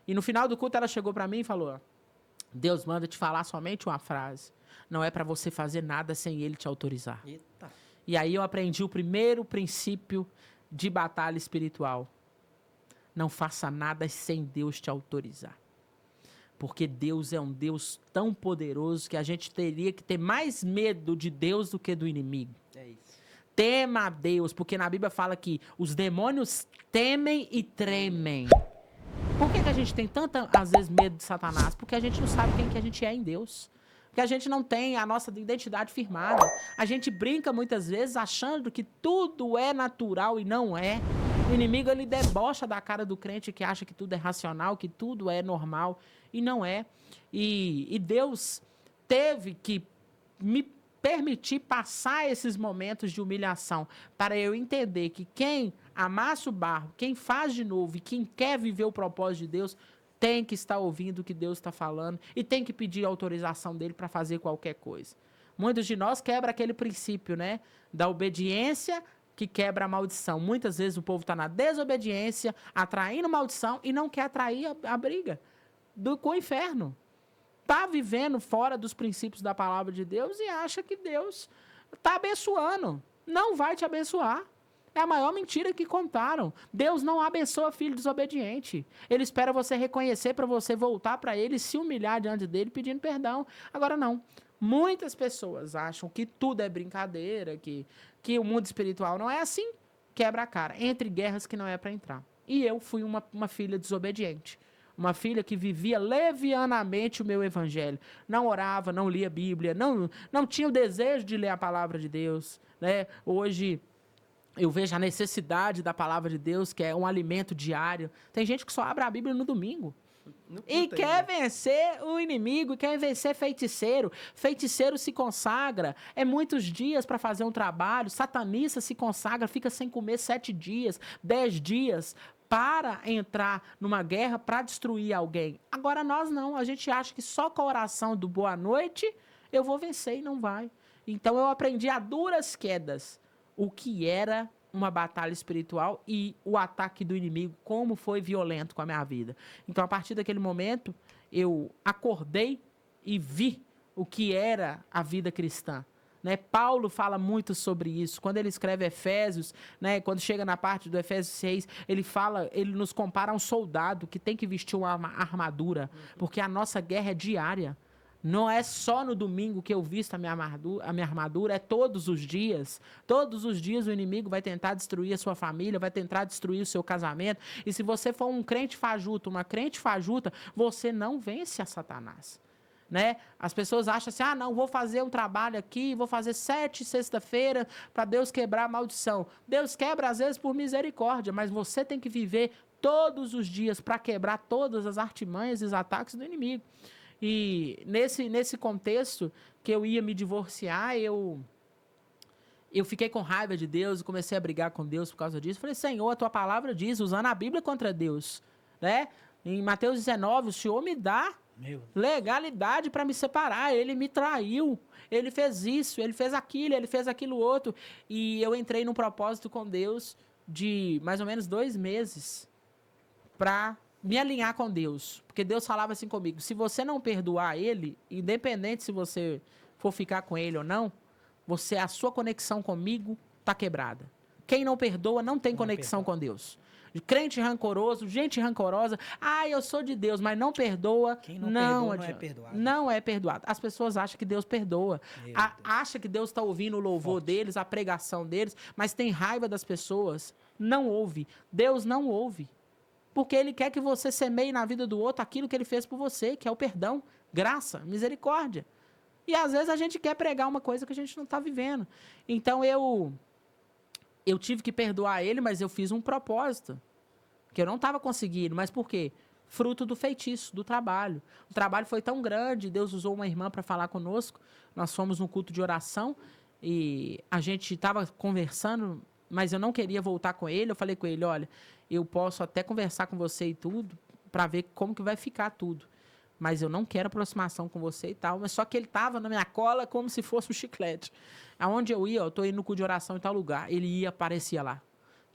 E no final do culto ela chegou para mim e falou, Deus manda te falar somente uma frase. Não é para você fazer nada sem ele te autorizar. Eita. E aí eu aprendi o primeiro princípio de batalha espiritual. Não faça nada sem Deus te autorizar. Porque Deus é um Deus tão poderoso que a gente teria que ter mais medo de Deus do que do inimigo. É isso. Tema a Deus, porque na Bíblia fala que os demônios temem e tremem. Por que a gente tem tanta, às vezes, medo de Satanás? Porque a gente não sabe quem que a gente é em Deus. Porque a gente não tem a nossa identidade firmada. A gente brinca muitas vezes achando que tudo é natural e não é. O inimigo, ele debocha da cara do crente que acha que tudo é racional, que tudo é normal e não é. E Deus teve que me permitir passar esses momentos de humilhação para eu entender que quem amassa o barro, quem faz de novo e quem quer viver o propósito de Deus tem que estar ouvindo o que Deus está falando e tem que pedir a autorização dele para fazer qualquer coisa. Muitos de nós quebram aquele princípio, né, da obediência que quebra a maldição. Muitas vezes o povo está na desobediência, atraindo maldição e não quer atrair a briga com o inferno. Está vivendo fora dos princípios da palavra de Deus e acha que Deus está abençoando. Não vai te abençoar. É a maior mentira que contaram. Deus não abençoa filho desobediente. Ele espera você reconhecer para você voltar para ele e se humilhar diante dele pedindo perdão. Agora não. Muitas pessoas acham que tudo é brincadeira, que o mundo espiritual não é assim. Quebra a cara. Entre guerras que não é para entrar. E eu fui uma filha desobediente. Uma filha que vivia levianamente o meu evangelho. Não orava, não lia a Bíblia, não tinha o desejo de ler a palavra de Deus. Né? Hoje eu vejo a necessidade da palavra de Deus, que é um alimento diário. Tem gente que só abre a Bíblia no domingo. E quer vencer o inimigo, quer vencer feiticeiro. Feiticeiro se consagra. É muitos dias para fazer um trabalho. Satanista se consagra, fica sem comer 7 dias, 10 dias. Para entrar numa guerra para destruir alguém. Agora nós não, a gente acha que só com a oração do boa noite eu vou vencer e não vai. Então eu aprendi a duras quedas o que era uma batalha espiritual e o ataque do inimigo, como foi violento com a minha vida. Então a partir daquele momento eu acordei e vi o que era a vida cristã. Né? Paulo fala muito sobre isso. Quando ele escreve Efésios, né? Quando chega na parte do Efésios 6, ele nos compara a um soldado que tem que vestir uma armadura, porque a nossa guerra é diária. Não é só no domingo que eu visto a minha armadura, é todos os dias. Todos os dias o inimigo vai tentar destruir a sua família, vai tentar destruir o seu casamento. E se você for um crente fajuto, uma crente fajuta, você não vence a Satanás. Né? As pessoas acham assim, não, vou fazer um trabalho aqui, vou fazer 7 sexta-feira para Deus quebrar a maldição. Deus quebra às vezes por misericórdia, mas você tem que viver todos os dias para quebrar todas as artimanhas e os ataques do inimigo. E nesse contexto que eu ia me divorciar, eu fiquei com raiva de Deus e comecei a brigar com Deus por causa disso. Falei, Senhor, a tua palavra diz, usando a Bíblia contra Deus. Né? Em Mateus 19, o Senhor me dá legalidade para me separar. Ele me traiu, ele fez isso, ele fez aquilo outro. E eu entrei num propósito com Deus de mais ou menos 2 meses para me alinhar com Deus. Porque Deus falava assim comigo, se você não perdoar ele, independente se você for ficar com ele ou não, a sua conexão comigo está quebrada. Quem não perdoa não tem conexão com Deus. crente rancoroso, gente rancorosa. Ah, eu sou de Deus, mas não perdoa. Quem não perdoa não é adianta. perdoado. Não é perdoado. As pessoas acham que Deus perdoa. Meu Deus. Acha que Deus está ouvindo o louvor Forte. deles, a pregação deles, mas tem raiva das pessoas. Não ouve. Deus não ouve. Porque ele quer que você semeie na vida do outro aquilo que ele fez por você, que é o perdão, graça, misericórdia. E às vezes a gente quer pregar uma coisa que a gente não está vivendo. Então eu tive que perdoar ele, mas eu fiz um propósito. Que eu não estava conseguindo. Mas por quê? Fruto do feitiço, do trabalho. O trabalho foi tão grande, Deus usou uma irmã para falar conosco. Nós fomos num culto de oração e a gente estava conversando, mas eu não queria voltar com ele. Eu falei com ele, olha, eu posso até conversar com você e tudo, para ver como que vai ficar tudo. Mas eu não quero aproximação com você e tal. Mas só que ele estava na minha cola como se fosse um chiclete. Aonde eu ia, eu estou indo no culto de oração em tal lugar. Ele ia, aparecia lá.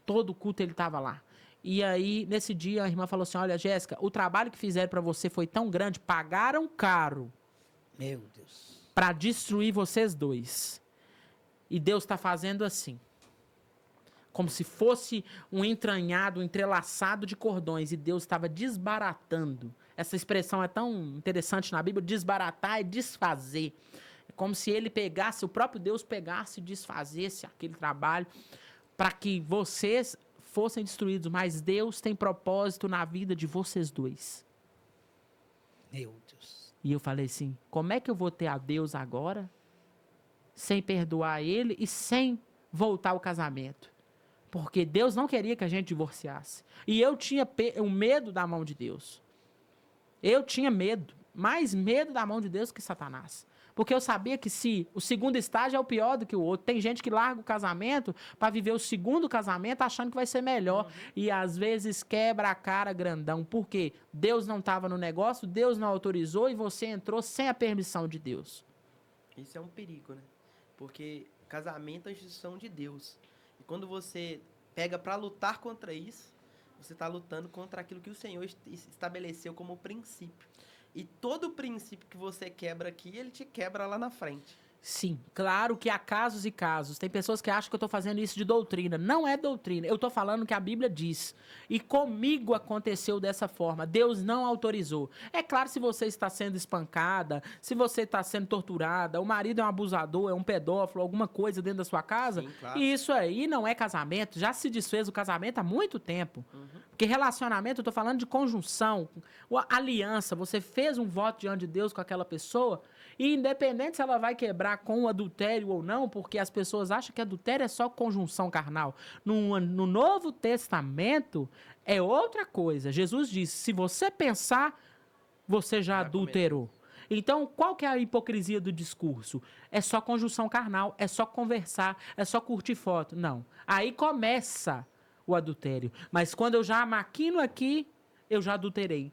Todo culto ele estava lá. E aí, nesse dia, a irmã falou assim, olha, Jéssica, o trabalho que fizeram para você foi tão grande, pagaram caro. Meu Deus. Para destruir vocês dois. E Deus está fazendo assim. Como se fosse um entranhado, um entrelaçado de cordões. E Deus estava desbaratando. Essa expressão é tão interessante na Bíblia, desbaratar e desfazer. É como se ele pegasse, o próprio Deus pegasse e desfazesse aquele trabalho para que vocês fossem destruídos. Mas Deus tem propósito na vida de vocês dois. Meu Deus. E eu falei assim, como é que eu vou ter a Deus agora, sem perdoar ele e sem voltar ao casamento? Porque Deus não queria que a gente divorciasse. E eu tinha o medo da mão de Deus. Eu tinha medo, mais medo da mão de Deus que Satanás. Porque eu sabia que se o segundo estágio é o pior do que o outro. Tem gente que larga o casamento para viver o segundo casamento achando que vai ser melhor. E às vezes quebra a cara grandão. Por quê? Deus não estava no negócio, Deus não autorizou e você entrou sem a permissão de Deus. Isso é um perigo, né? Porque casamento é a instituição de Deus. E quando você pega para lutar contra isso, você está lutando contra aquilo que o Senhor estabeleceu como princípio. E todo princípio que você quebra aqui, ele te quebra lá na frente. Sim, claro que há casos e casos. Tem pessoas que acham que eu estou fazendo isso de doutrina. Não é doutrina. Eu estou falando o que a Bíblia diz. E comigo aconteceu dessa forma. Deus não autorizou. É claro, se você está sendo espancada, se você está sendo torturada, o marido é um abusador, é um pedófilo, alguma coisa dentro da sua casa, Sim, claro. e isso aí não é casamento. Já se desfez o casamento há muito tempo. Porque relacionamento, eu estou falando de conjunção, aliança. Você fez um voto diante de Deus com aquela pessoa, e independente se ela vai quebrar com o adultério ou não, porque as pessoas acham que adultério é só conjunção carnal. No Novo Testamento é outra coisa. Jesus disse, se você pensar, você já adulterou. Então, qual que é a hipocrisia do discurso? É só conjunção carnal, é só conversar, é só curtir foto. Não. Aí começa o adultério. Mas quando eu já maquino aqui, eu já adulterei.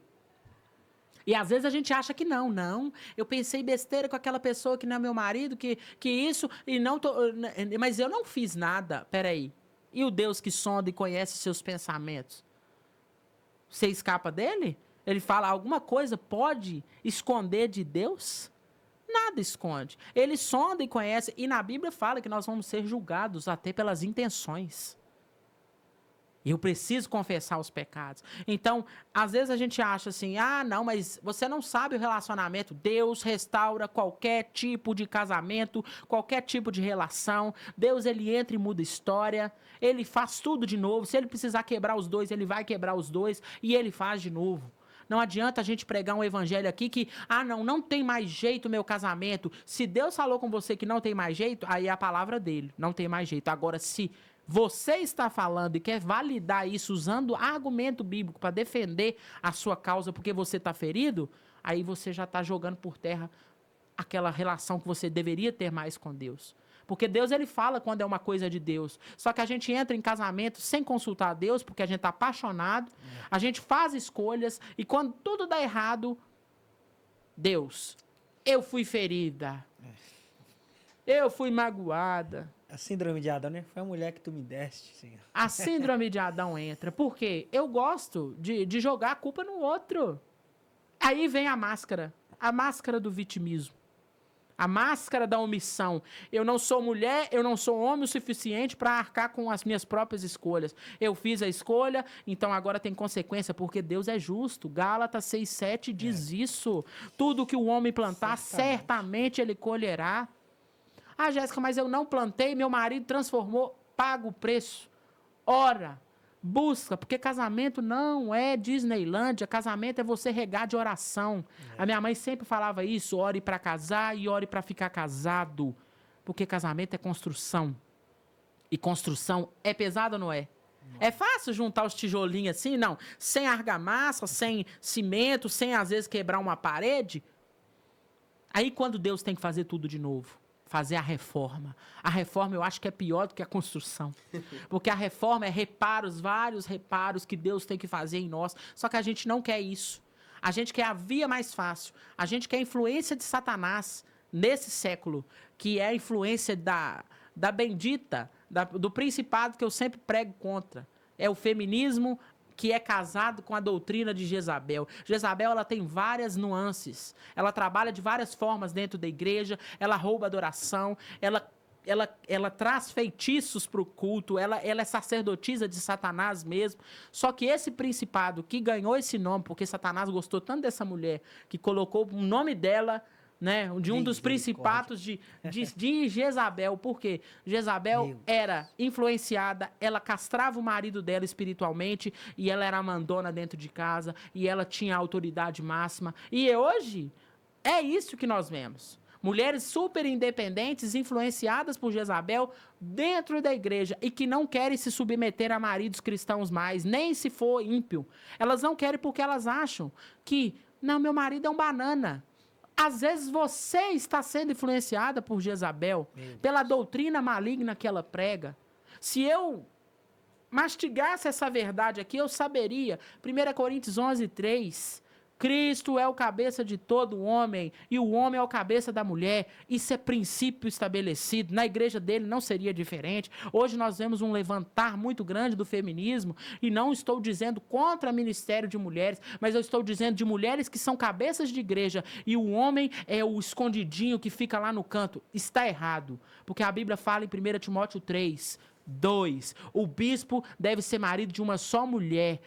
E às vezes a gente acha que não. Eu pensei besteira com aquela pessoa que não é meu marido, que isso, e não tô. Mas eu não fiz nada. Peraí. E o Deus que sonda e conhece seus pensamentos? Você escapa dele? Ele fala, alguma coisa pode esconder de Deus? Nada esconde. Ele sonda e conhece. E na Bíblia fala que nós vamos ser julgados até pelas intenções. Eu preciso confessar os pecados. Então, às vezes a gente acha assim, não, mas você não sabe o relacionamento. Deus restaura qualquer tipo de casamento, qualquer tipo de relação. Deus, ele entra e muda história. Ele faz tudo de novo. Se ele precisar quebrar os dois, ele vai quebrar os dois e ele faz de novo. Não adianta a gente pregar um evangelho aqui que, não tem mais jeito o meu casamento. Se Deus falou com você que não tem mais jeito, aí é a palavra dele, não tem mais jeito. Agora, se você está falando e quer validar isso usando argumento bíblico para defender a sua causa porque você está ferido, aí você já está jogando por terra aquela relação que você deveria ter mais com Deus. Porque Deus, ele fala quando é uma coisa de Deus. Só que a gente entra em casamento sem consultar a Deus, porque a gente está apaixonado, a gente faz escolhas, e quando tudo dá errado, Deus, eu fui ferida, eu fui magoada. A síndrome de Adão, né? Foi a mulher que tu me deste, Senhor. A síndrome de Adão entra. Por quê? Eu gosto de jogar a culpa no outro. Aí vem a máscara do vitimismo. A máscara da omissão. Eu não sou mulher, eu não sou homem o suficiente para arcar com as minhas próprias escolhas. Eu fiz a escolha, então agora tem consequência, porque Deus é justo. Gálatas 6:7 diz isso. Tudo que o homem plantar, certamente ele colherá. Ah, Jéssica, mas eu não plantei, meu marido transformou, paga o preço. Ora, busca, porque casamento não é Disneylândia, casamento é você regar de oração. A minha mãe sempre falava isso, ore para casar e ore para ficar casado, porque casamento é construção. E construção é pesado ou não é? É fácil juntar os tijolinhos assim? Não. Sem argamassa, sem cimento, sem às vezes quebrar uma parede. Aí quando Deus tem que fazer tudo de novo? Fazer a reforma. A reforma eu acho que é pior do que a construção. Porque a reforma é reparos, vários reparos que Deus tem que fazer em nós. Só que a gente não quer isso. A gente quer a via mais fácil. A gente quer a influência de Satanás nesse século, que é a influência da bendita, do principado que eu sempre prego contra. É o feminismo que é casado com a doutrina de Jezabel. Jezabel, ela tem várias nuances. Ela trabalha de várias formas dentro da igreja, ela rouba adoração, ela traz feitiços para o culto, ela é sacerdotisa de Satanás mesmo. Só que esse principado que ganhou esse nome, porque Satanás gostou tanto dessa mulher, que colocou o nome dela, né, de um dos principados de Jezabel. Por quê? Jezabel era influenciada, ela castrava o marido dela espiritualmente e ela era a mandona dentro de casa e ela tinha a autoridade máxima. E hoje é isso que nós vemos. Mulheres super independentes, influenciadas por Jezabel dentro da igreja e que não querem se submeter a maridos cristãos mais, nem se for ímpio. Elas não querem porque elas acham que, não, meu marido é um banana. Às vezes você está sendo influenciada por Jezabel, pela doutrina maligna que ela prega. Se eu mastigasse essa verdade aqui, eu saberia. 1 Coríntios 11:3. Cristo é o cabeça de todo homem e o homem é o cabeça da mulher. Isso é princípio estabelecido. Na igreja dele não seria diferente. Hoje nós vemos um levantar muito grande do feminismo e não estou dizendo contra o ministério de mulheres, mas eu estou dizendo de mulheres que são cabeças de igreja e o homem é o escondidinho que fica lá no canto. Está errado, porque a Bíblia fala em 1 Timóteo 3:2. O bispo deve ser marido de uma só mulher,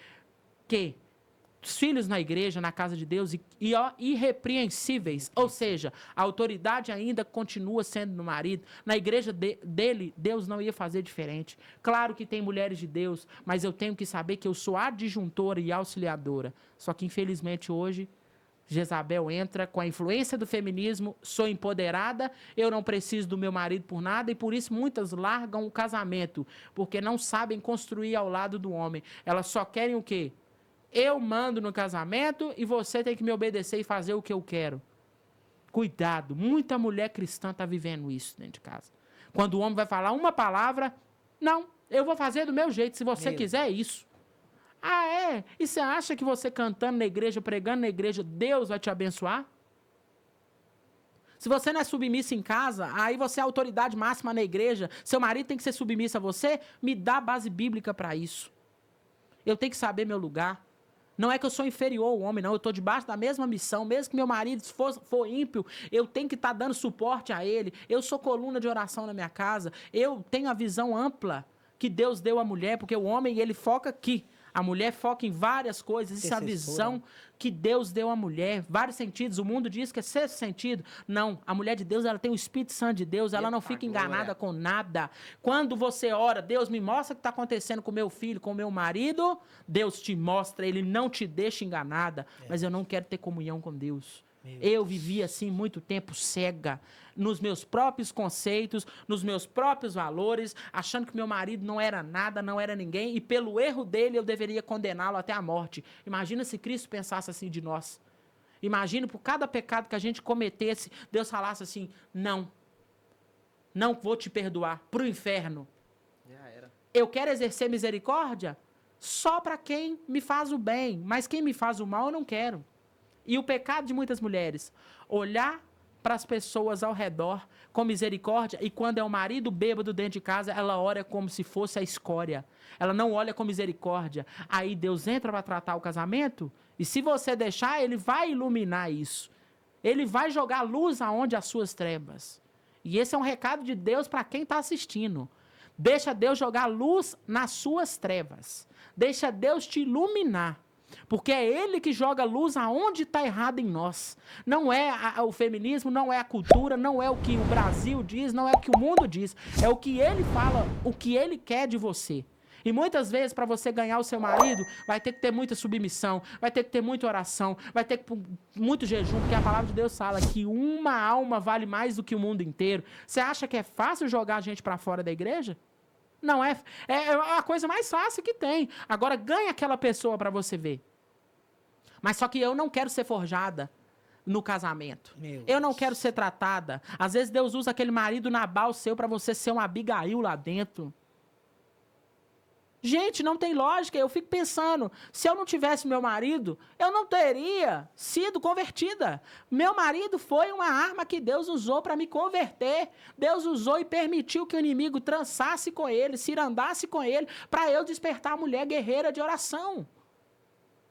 que os filhos na igreja, na casa de Deus, irrepreensíveis. Ou seja, a autoridade ainda continua sendo no marido. Na igreja dele, Deus não ia fazer diferente. Claro que tem mulheres de Deus, mas eu tenho que saber que eu sou adjuntora e auxiliadora. Só que, infelizmente, hoje, Jezabel entra com a influência do feminismo, sou empoderada, eu não preciso do meu marido por nada, e por isso muitas largam o casamento, porque não sabem construir ao lado do homem. Elas só querem o quê? Eu mando no casamento e você tem que me obedecer e fazer o que eu quero. Cuidado, muita mulher cristã está vivendo isso dentro de casa. Quando o homem vai falar uma palavra, não, eu vou fazer do meu jeito, se você quiser é isso. Ah, é? E você acha que você cantando na igreja, pregando na igreja, Deus vai te abençoar? Se você não é submissa em casa, aí você é a autoridade máxima na igreja, seu marido tem que ser submisso a você, me dá base bíblica para isso. Eu tenho que saber meu lugar. Não é que eu sou inferior ao homem, não. Eu estou debaixo da mesma missão. Mesmo que meu marido for ímpio, eu tenho que estar dando suporte a ele. Eu sou coluna de oração na minha casa. Eu tenho a visão ampla que Deus deu à mulher, porque o homem, ele foca aqui. A mulher foca em várias coisas. Isso é a visão que Deus deu à mulher. Vários sentidos. O mundo diz que é sexto sentido. Não. A mulher de Deus, ela tem o Espírito Santo de Deus. Ela não fica enganada com nada. Quando você ora, Deus me mostra o que está acontecendo com meu filho, com meu marido. Deus te mostra. Ele não te deixa enganada. Mas eu não quero ter comunhão com Deus. Eu vivi assim muito tempo cega, nos meus próprios conceitos, nos meus próprios valores, achando que meu marido não era nada, não era ninguém, e pelo erro dele eu deveria condená-lo até a morte. Imagina se Cristo pensasse assim de nós. Imagina por cada pecado que a gente cometesse, Deus falasse assim, não vou te perdoar, para o inferno. Já era. Eu quero exercer misericórdia só para quem me faz o bem, mas quem me faz o mal eu não quero. E o pecado de muitas mulheres, olhar para as pessoas ao redor com misericórdia, e quando é o marido bêbado dentro de casa, ela ora como se fosse a escória. Ela não olha com misericórdia. Aí Deus entra para tratar o casamento, e se você deixar, ele vai iluminar isso. Ele vai jogar luz aonde as suas trevas. E esse é um recado de Deus para quem está assistindo. Deixa Deus jogar luz nas suas trevas. Deixa Deus te iluminar. Porque é Ele que joga luz aonde está errado em nós. Não é o feminismo, não é a cultura, não é o que o Brasil diz, não é o que o mundo diz. É o que Ele fala, o que Ele quer de você. E muitas vezes, para você ganhar o seu marido, vai ter que ter muita submissão, vai ter que ter muita oração, vai ter que ter muito jejum, porque a palavra de Deus fala que uma alma vale mais do que o mundo inteiro. Você acha que é fácil jogar a gente para fora da igreja? Não é. É a coisa mais fácil que tem. Agora, ganha aquela pessoa para você ver. Mas só que eu não quero ser forjada no casamento. Eu não quero ser tratada. Às vezes Deus usa aquele marido Nabal seu para você ser uma Abigail lá dentro. Gente, não tem lógica. Eu fico pensando, se eu não tivesse meu marido, eu não teria sido convertida. Meu marido foi uma arma que Deus usou para me converter. Deus usou e permitiu que o inimigo trançasse com ele, cirandasse com ele, para eu despertar a mulher guerreira de oração.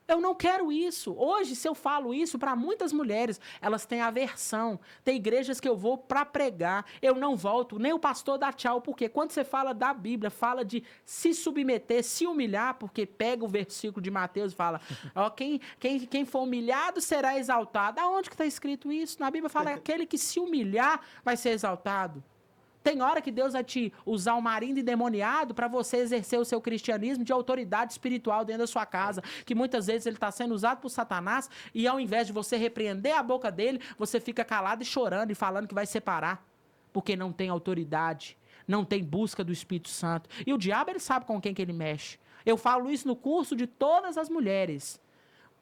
Eu não quero isso. Hoje, se eu falo isso para muitas mulheres, elas têm aversão. Tem igrejas que eu vou para pregar, eu não volto, nem o pastor dá tchau, porque quando você fala da Bíblia, fala de se submeter, se humilhar, porque pega o versículo de Mateus e fala, ó, quem for humilhado será exaltado. Aonde que está escrito isso? Na Bíblia fala, aquele que se humilhar vai ser exaltado. Tem hora que Deus vai te usar um marido endemoniado para você exercer o seu cristianismo de autoridade espiritual dentro da sua casa, que muitas vezes ele está sendo usado por Satanás e ao invés de você repreender a boca dele, você fica calado e chorando e falando que vai separar, porque não tem autoridade, não tem busca do Espírito Santo. E o diabo, ele sabe com quem que ele mexe. Eu falo isso no curso de todas as mulheres.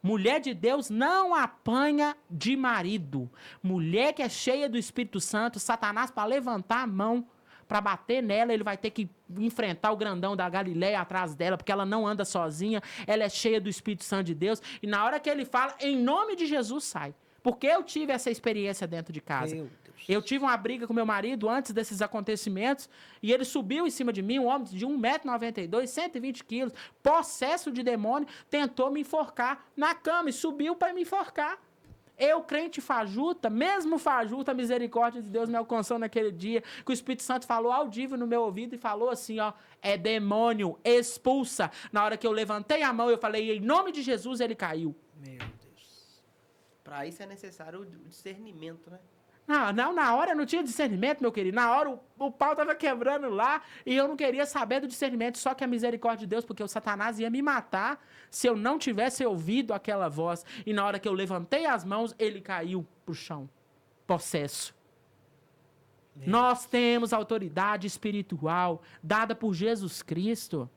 Mulher de Deus não apanha de marido. Mulher que é cheia do Espírito Santo, Satanás, para levantar a mão, para bater nela, ele vai ter que enfrentar o grandão da Galileia atrás dela, porque ela não anda sozinha, ela é cheia do Espírito Santo de Deus. E na hora que ele fala, em nome de Jesus, sai. Porque eu tive essa experiência dentro de casa. Eu tive uma briga com meu marido antes desses acontecimentos e ele subiu em cima de mim, um homem de 1,92 m, 120 quilos, possesso de demônio, tentou me enforcar na cama e subiu para me enforcar. Eu, crente fajuta, mesmo fajuta, a misericórdia de Deus me alcançou naquele dia, que o Espírito Santo falou audível no meu ouvido e falou assim, ó, é demônio, expulsa. Na hora que eu levantei a mão, eu falei, em nome de Jesus, ele caiu. Meu Deus. Para isso é necessário o discernimento, né? Não, na hora eu não tinha discernimento, meu querido. Na hora o pau estava quebrando lá e eu não queria saber do discernimento, só que a misericórdia de Deus, porque o Satanás ia me matar se eu não tivesse ouvido aquela voz. E na hora que eu levantei as mãos, ele caiu pro chão, possesso. Nós temos autoridade espiritual dada por Jesus Cristo.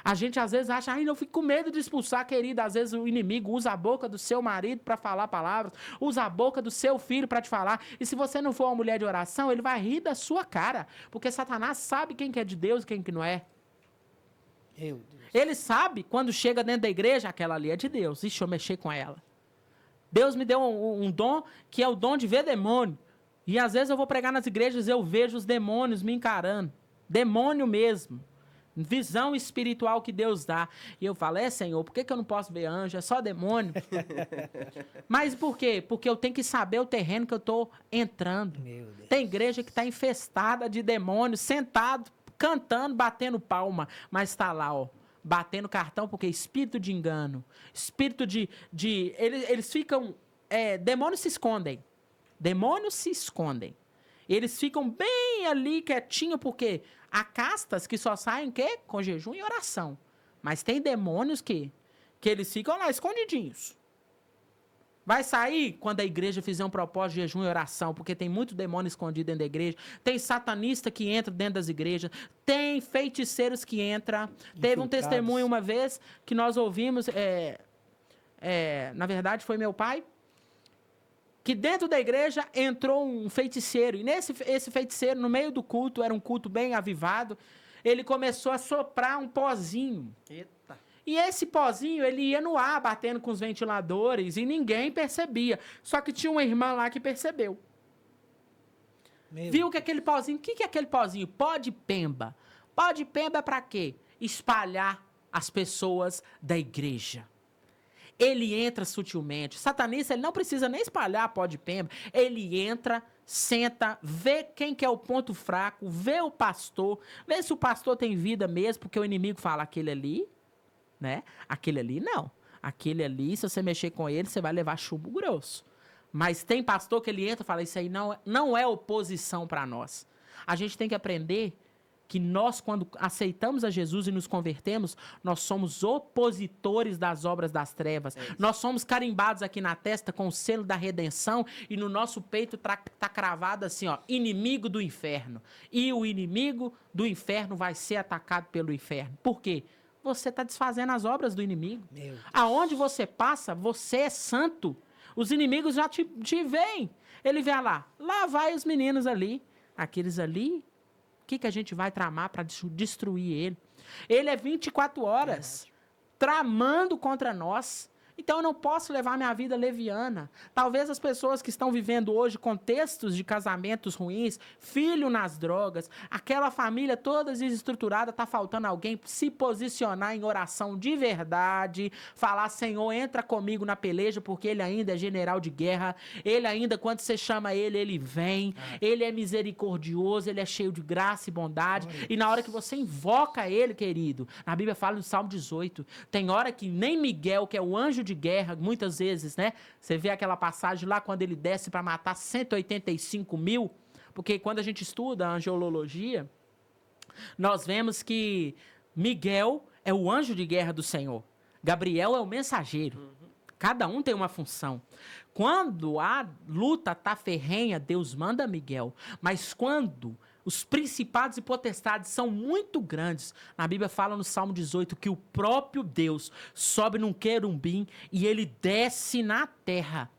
A gente às vezes acha, eu fico com medo de expulsar, querida. Às vezes o inimigo usa a boca do seu marido para falar palavras, usa a boca do seu filho para te falar. E se você não for uma mulher de oração, ele vai rir da sua cara. Porque Satanás sabe quem que é de Deus e quem que não é. Meu Deus. Ele sabe, quando chega dentro da igreja, aquela ali é de Deus. Ixi, eu mexer com ela. Deus me deu um dom que é o dom de ver demônio. E às vezes eu vou pregar nas igrejas e eu vejo os demônios me encarando. Demônio mesmo. Visão espiritual que Deus dá. E eu falo, Senhor, por que eu não posso ver anjo? É só demônio. Mas por quê? Porque eu tenho que saber o terreno que eu estou entrando. Meu Deus. Tem igreja que está infestada de demônios, sentado, cantando, batendo palma. Mas está lá, ó, batendo cartão, porque espírito de engano. Espírito de eles ficam... demônios se escondem. Demônios se escondem. Eles ficam bem ali quietinho, porque há castas que só saem quê? Com jejum e oração. Mas tem demônios que eles ficam lá escondidinhos. Vai sair quando a igreja fizer um propósito de jejum e oração, porque tem muito demônio escondido dentro da igreja. Tem satanista que entra dentro das igrejas. Tem feiticeiros que entram. Teve um testemunho uma vez que nós ouvimos, na verdade foi meu pai, que dentro da igreja entrou um feiticeiro. E esse feiticeiro, no meio do culto, era um culto bem avivado, ele começou a soprar um pozinho. Eita. E esse pozinho, ele ia no ar, batendo com os ventiladores, e ninguém percebia. Só que tinha uma irmã lá que percebeu. Viu que aquele pozinho... O que é aquele pozinho? Pó de pemba. Pó de pemba é para quê? Espalhar as pessoas da igreja. Ele entra sutilmente. Satanista, ele não precisa nem espalhar pó de pemba. Ele entra, senta, vê quem que é o ponto fraco, vê o pastor, vê se o pastor tem vida mesmo, porque o inimigo fala, aquele ali, né? Aquele ali não. Aquele ali, se você mexer com ele, você vai levar chumbo grosso. Mas tem pastor que ele entra e fala, isso aí não é oposição para nós. A gente tem que aprender que nós, quando aceitamos a Jesus e nos convertemos, nós somos opositores das obras das trevas. Nós somos carimbados aqui na testa com o selo da redenção e no nosso peito tá cravado assim, ó, inimigo do inferno. E o inimigo do inferno vai ser atacado pelo inferno. Por quê? Você está desfazendo as obras do inimigo. Aonde você passa, você é santo. Os inimigos já te veem. Ele vê lá vai os meninos ali. Aqueles ali, o que a gente vai tramar para destruir ele? Ele é 24 horas tramando contra nós. Então eu não posso levar minha vida leviana. Talvez as pessoas que estão vivendo hoje contextos de casamentos ruins, filho nas drogas, aquela família toda desestruturada, está faltando alguém se posicionar em oração de verdade, falar, Senhor, entra comigo na peleja, porque ele ainda é general de guerra, ele ainda, quando você chama ele, ele vem, ele é misericordioso, ele é cheio de graça e bondade, e na hora que você invoca ele, querido, a Bíblia fala no Salmo 18, tem hora que nem Miguel, que é o anjo de guerra, muitas vezes, né? Você vê aquela passagem lá quando ele desce para matar 185 mil, porque quando a gente estuda a angelologia, nós vemos que Miguel é o anjo de guerra do Senhor, Gabriel é o mensageiro. Cada um tem uma função. Quando a luta tá ferrenha, Deus manda Miguel, mas quando os principados e potestades são muito grandes. A Bíblia fala no Salmo 18 que o próprio Deus sobe num querubim e ele desce na terra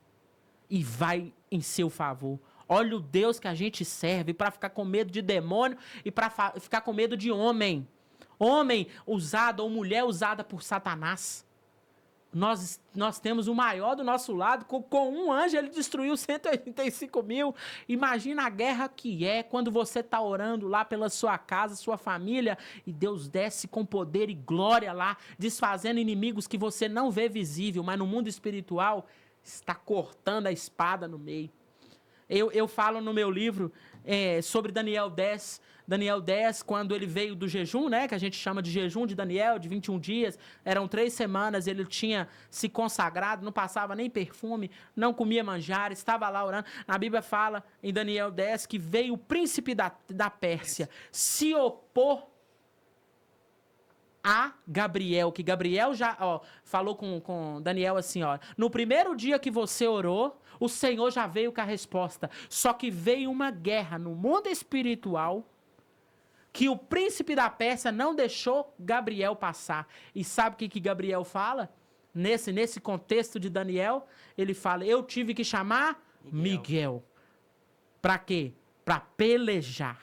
e vai em seu favor. Olha o Deus que a gente serve para ficar com medo de demônio e para ficar com medo de homem. Homem usado ou mulher usada por Satanás. Nós temos o maior do nosso lado, com um anjo ele destruiu 185 mil. Imagina a guerra que é quando você está orando lá pela sua casa, sua família, e Deus desce com poder e glória lá, desfazendo inimigos que você não vê visível, mas no mundo espiritual está cortando a espada no meio. Eu falo no meu livro sobre Daniel 10. Daniel 10, quando ele veio do jejum, né, que a gente chama de jejum de Daniel, de 21 dias, eram 3 semanas, ele tinha se consagrado, não passava nem perfume, não comia manjar, estava lá orando. A Bíblia fala em Daniel 10 que veio o príncipe da Pérsia se opor a Gabriel, que Gabriel já falou com Daniel assim, no primeiro dia que você orou, o Senhor já veio com a resposta, só que veio uma guerra no mundo espiritual que o príncipe da Pérsia não deixou Gabriel passar. E sabe o que Gabriel fala? Nesse contexto de Daniel, ele fala, eu tive que chamar Miguel. Para quê? Para pelejar.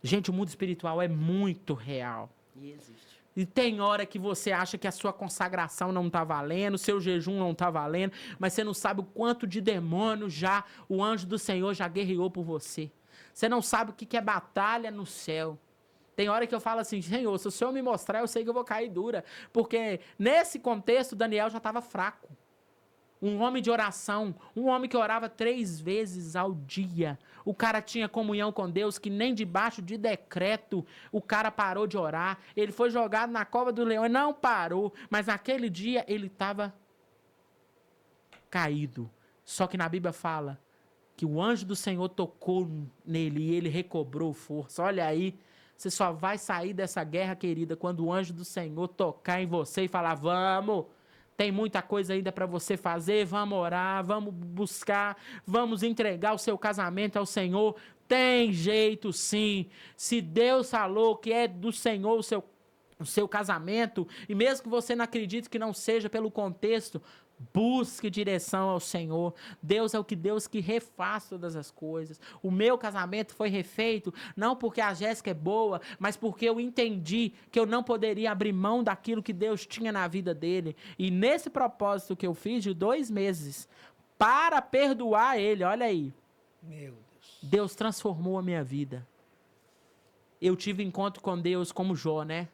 Gente, o mundo espiritual é muito real. E existe. E tem hora que você acha que a sua consagração não está valendo, o seu jejum não está valendo, mas você não sabe o quanto de demônio já o anjo do Senhor já guerreou por você. Você não sabe o que é batalha no céu. Tem hora que eu falo assim, Senhor, se o Senhor me mostrar, eu sei que eu vou cair dura. Porque nesse contexto, Daniel já estava fraco. Um homem de oração, um homem que orava 3 vezes ao dia. O cara tinha comunhão com Deus, que nem debaixo de decreto o cara parou de orar. Ele foi jogado na cova do leão e não parou. Mas naquele dia ele estava caído. Só que na Bíblia fala que o anjo do Senhor tocou nele e ele recobrou força. Olha aí, você só vai sair dessa guerra, querida, quando o anjo do Senhor tocar em você e falar, vamos, tem muita coisa ainda para você fazer, vamos orar, vamos buscar, vamos entregar o seu casamento ao Senhor. Tem jeito sim. Se Deus falou que é do Senhor o seu casamento, e mesmo que você não acredite que não seja pelo contexto, busque direção ao Senhor. Deus é o que Deus que refaz todas as coisas. O meu casamento foi refeito, não porque a Jéssica é boa, mas porque eu entendi que eu não poderia abrir mão daquilo que Deus tinha na vida dele. E nesse propósito que eu fiz de 2 meses, para perdoar ele, olha aí. Meu Deus. Deus transformou a minha vida. Eu tive encontro com Deus como Jó, né?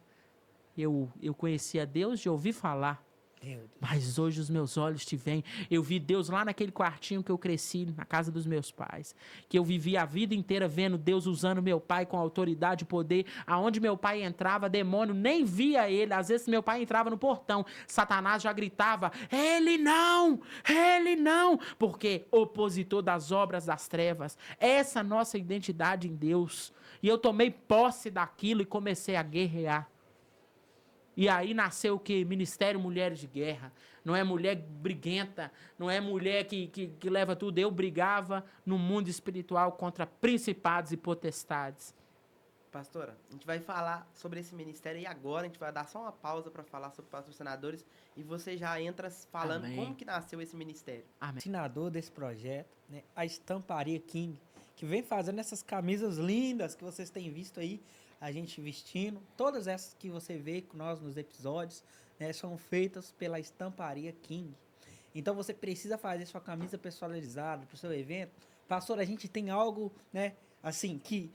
Eu conhecia Deus de ouvir falar. Meu Deus. Mas hoje os meus olhos te veem. Eu vi Deus lá naquele quartinho que eu cresci, na casa dos meus pais. Que eu vivi a vida inteira vendo Deus usando meu pai com autoridade e poder. Aonde meu pai entrava, demônio nem via ele. Às vezes meu pai entrava no portão, Satanás já gritava, ele não! Ele não! Porque opositor das obras das trevas. Essa é a nossa identidade em Deus. E eu tomei posse daquilo e comecei a guerrear. E aí nasceu o quê? Ministério Mulheres de Guerra. Não é mulher briguenta, não é mulher que leva tudo. Eu brigava no mundo espiritual contra principados e potestades. Pastora, a gente vai falar sobre esse ministério e agora a gente vai dar só uma pausa para falar sobre patrocinadores e você já entra falando Amém. como que nasceu esse ministério. Amém. Patrocinador desse projeto, né, a Estamparia King, que vem fazendo essas camisas lindas que vocês têm visto aí, a gente vestindo. Todas essas que você vê com nós nos episódios, né, são feitas pela Estamparia King. Então você precisa fazer sua camisa personalizada para o seu evento. Pastor, a gente tem algo, né, assim, que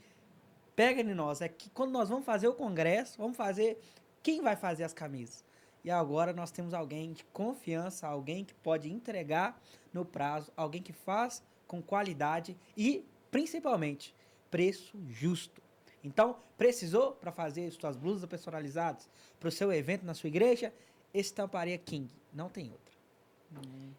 pega em nós. É que quando nós vamos fazer o congresso, vamos fazer... Quem vai fazer as camisas? E agora nós temos alguém de confiança, alguém que pode entregar no prazo, alguém que faz com qualidade e, principalmente, preço justo. Então, precisou para fazer suas blusas personalizadas para o seu evento na sua igreja? Estamparia King, não tem outra.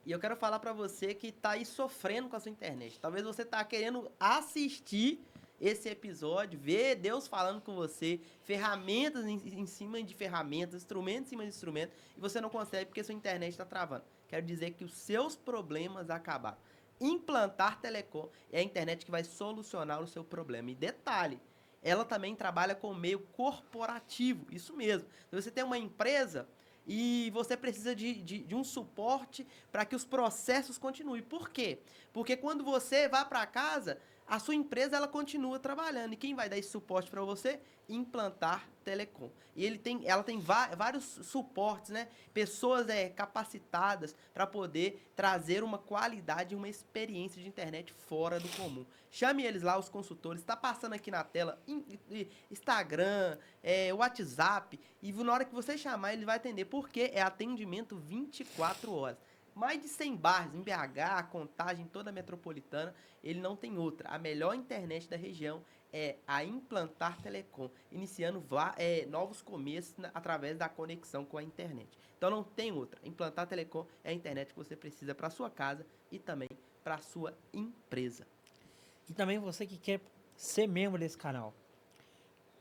E eu quero falar para você que tá aí sofrendo com a sua internet. Talvez você tá querendo assistir esse episódio, ver Deus falando com você, ferramentas em cima de ferramentas, instrumentos em cima de instrumentos, e você não consegue porque sua internet está travando. Quero dizer que os seus problemas acabaram. Implantar Telecom é a internet que vai solucionar o seu problema. E detalhe, ela também trabalha com o meio corporativo, isso mesmo. Se você tem uma empresa e você precisa de um suporte para que os processos continuem. Por quê? Porque quando você vai para casa, a sua empresa ela continua trabalhando. E quem vai dar esse suporte para você? Implantar Telecom. E ela tem vários suportes, né? Pessoas capacitadas para poder trazer uma qualidade, uma experiência de internet fora do comum. Chame eles lá, os consultores. Está passando aqui na tela Instagram, WhatsApp. E na hora que você chamar, ele vai atender. Porque é atendimento 24 horas. Mais de 100 bairros em BH, Contagem, toda a metropolitana, ele não tem outra. A melhor internet da região é a Implantar Telecom, iniciando novos começos através da conexão com a internet. Então não tem outra. Implantar Telecom é a internet que você precisa para sua casa e também para sua empresa. E também você que quer ser membro desse canal.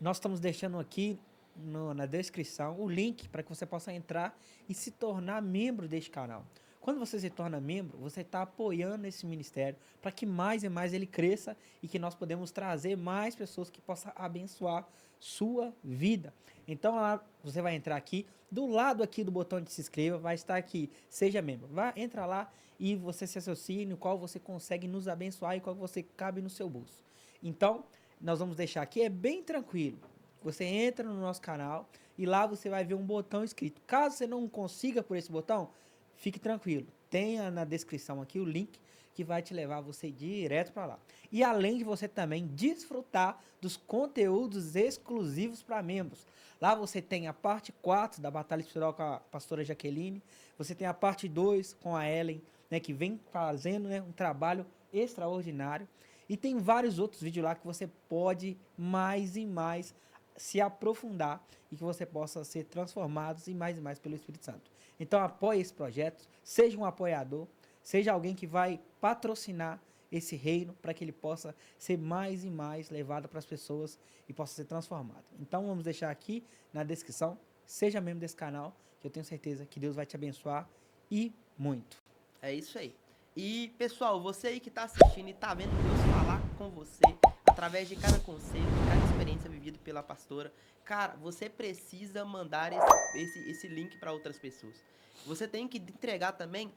Nós estamos deixando aqui na descrição o link para que você possa entrar e se tornar membro deste canal. Quando você se torna membro, você está apoiando esse ministério para que mais e mais ele cresça e que nós podemos trazer mais pessoas que possam abençoar sua vida. Então lá você vai entrar aqui, do lado aqui do botão de se inscreva, vai estar aqui, seja membro. Entra lá e você se associe no qual você consegue nos abençoar e qual você cabe no seu bolso. Então, nós vamos deixar aqui, é bem tranquilo. Você entra no nosso canal e lá você vai ver um botão escrito. Caso você não consiga por esse botão, fique tranquilo, tenha na descrição aqui o link que vai te levar você direto para lá. E além de você também desfrutar dos conteúdos exclusivos para membros. Lá você tem a parte 4 da Batalha Espiritual com a pastora Jaqueline, você tem a parte 2 com a Ellen, né, que vem fazendo, né, um trabalho extraordinário. E tem vários outros vídeos lá que você pode mais e mais se aprofundar e que você possa ser transformado e mais pelo Espírito Santo. Então apoie esse projeto, seja um apoiador, seja alguém que vai patrocinar esse reino para que ele possa ser mais e mais levado para as pessoas e possa ser transformado. Então vamos deixar aqui na descrição, seja membro desse canal, que eu tenho certeza que Deus vai te abençoar e muito. É isso aí. E pessoal, você aí que está assistindo e está vendo Deus falar com você através de cada conselho, de cada experiência vivida pela pastora, cara, você precisa mandar esse link para outras pessoas. Você tem que entregar também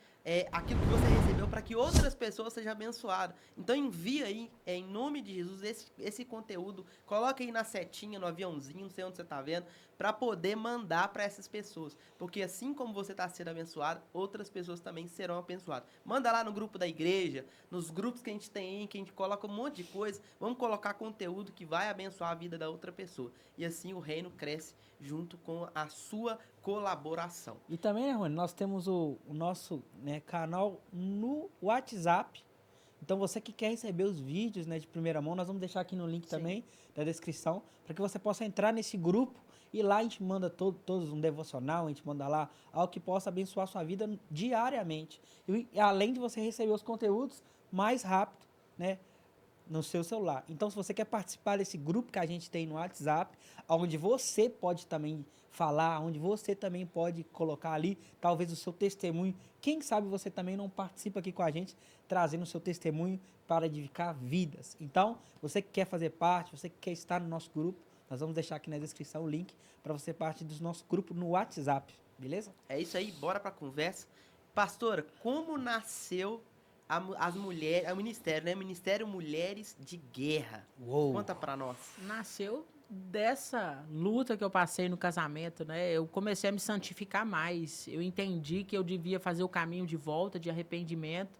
aquilo que você recebeu para que outras pessoas sejam abençoadas. Então envia aí, em nome de Jesus, esse conteúdo. Coloca aí na setinha, no aviãozinho, não sei onde você está vendo, para poder mandar para essas pessoas. Porque assim como você está sendo abençoado, outras pessoas também serão abençoadas. Manda lá no grupo da igreja, nos grupos que a gente tem aí, que a gente coloca um monte de coisa. Vamos colocar conteúdo que vai abençoar a vida da outra pessoa. E assim o reino cresce junto com a sua colaboração. E também, né, Rony, nós temos o nosso, né, canal no WhatsApp. Então, você que quer receber os vídeos, né, de primeira mão, nós vamos deixar aqui no link também da descrição, para que você possa entrar nesse grupo e lá a gente manda todos um devocional, a gente manda lá algo que possa abençoar a sua vida diariamente. E além de você receber os conteúdos mais rápido, né, no seu celular. Então, se você quer participar desse grupo que a gente tem no WhatsApp, onde você pode também falar, onde você também pode colocar ali, talvez o seu testemunho. Quem sabe você também não participa aqui com a gente, trazendo o seu testemunho para edificar vidas. Então, você que quer fazer parte, você que quer estar no nosso grupo, nós vamos deixar aqui na descrição o link para você partir do nosso grupo no WhatsApp, beleza? É isso aí, bora pra conversa. Pastora, como nasceu as mulheres, o ministério, né? Ministério Mulheres de Guerra. Uou. Conta pra nós. Nasceu dessa luta que eu passei no casamento, né? Eu comecei a me santificar mais. Eu entendi que eu devia fazer o caminho de volta, de arrependimento.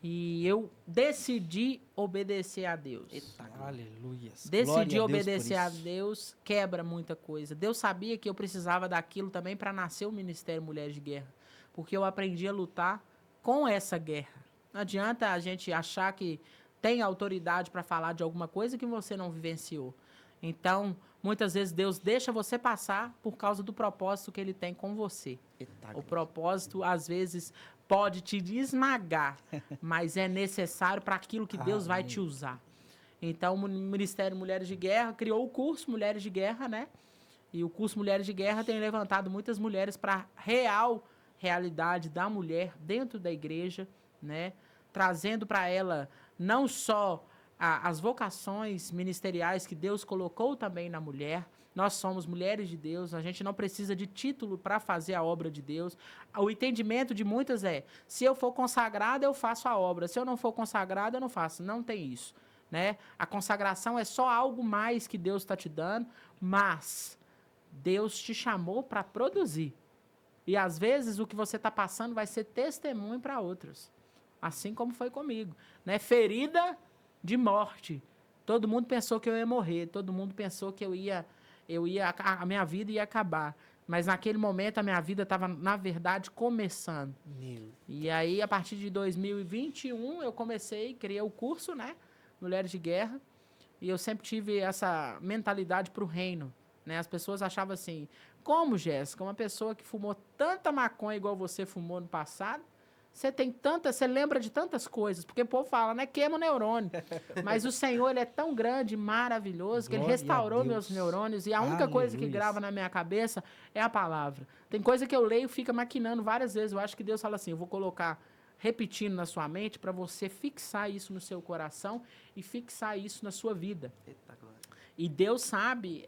E eu decidi obedecer a Deus. Eita, Aleluia. Decidi obedecer a Deus, quebra muita coisa. Deus sabia que eu precisava daquilo também para nascer o Ministério Mulheres de Guerra. Porque eu aprendi a lutar com essa guerra. Não adianta a gente achar que tem autoridade para falar de alguma coisa que você não vivenciou. Então, muitas vezes Deus deixa você passar por causa do propósito que Ele tem com você. Eita, O propósito, às vezes, pode te esmagar, mas é necessário para aquilo que Deus vai te usar. Então, o Ministério Mulheres de Guerra criou o curso Mulheres de Guerra, né? E o curso Mulheres de Guerra tem levantado muitas mulheres para a realidade da mulher dentro da igreja, né? Trazendo para ela não só as vocações ministeriais que Deus colocou também na mulher. Nós somos mulheres de Deus, a gente não precisa de título para fazer a obra de Deus. O entendimento de muitas é, se eu for consagrada, eu faço a obra. Se eu não for consagrada, eu não faço. Não tem isso, né? A consagração é só algo mais que Deus está te dando, mas Deus te chamou para produzir. E às vezes o que você está passando vai ser testemunho para outros. Assim como foi comigo, né? Ferida de morte. Todo mundo pensou que eu ia morrer, todo mundo pensou que a minha vida ia acabar. Mas naquele momento a minha vida estava, na verdade, começando. E aí, a partir de 2021, eu criei o curso, né? Mulheres de Guerra. E eu sempre tive essa mentalidade para o reino, né? As pessoas achavam assim, como, Jéssica, uma pessoa que fumou tanta maconha igual você fumou no passado, você lembra de tantas coisas, porque o povo fala, né, queima o neurônio. Mas o Senhor, Ele é tão grande, maravilhoso, que Ele restaurou meus neurônios, e a única coisa que grava na minha cabeça é a palavra. Tem coisa que eu leio e fica maquinando várias vezes. Eu acho que Deus fala assim, eu vou colocar repetindo na sua mente para você fixar isso no seu coração e fixar isso na sua vida. Eita, glória. E Deus sabe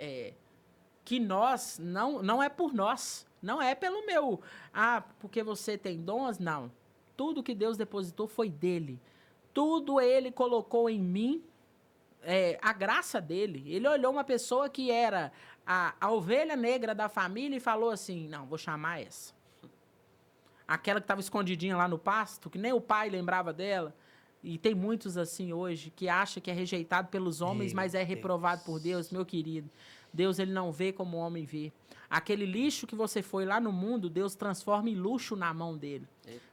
que nós, não é por nós, não é pelo meu, porque você tem dons, não. Tudo que Deus depositou foi dele. Tudo ele colocou em mim, a graça dele. Ele olhou uma pessoa que era a ovelha negra da família e falou assim, não, vou chamar essa. Aquela que estava escondidinha lá no pasto, que nem o pai lembrava dela. E tem muitos assim hoje, que acham que é rejeitado pelos homens, mas é reprovado por Deus, meu querido. Deus, ele não vê como o homem vê. Aquele lixo que você foi lá no mundo, Deus transforma em luxo na mão dele.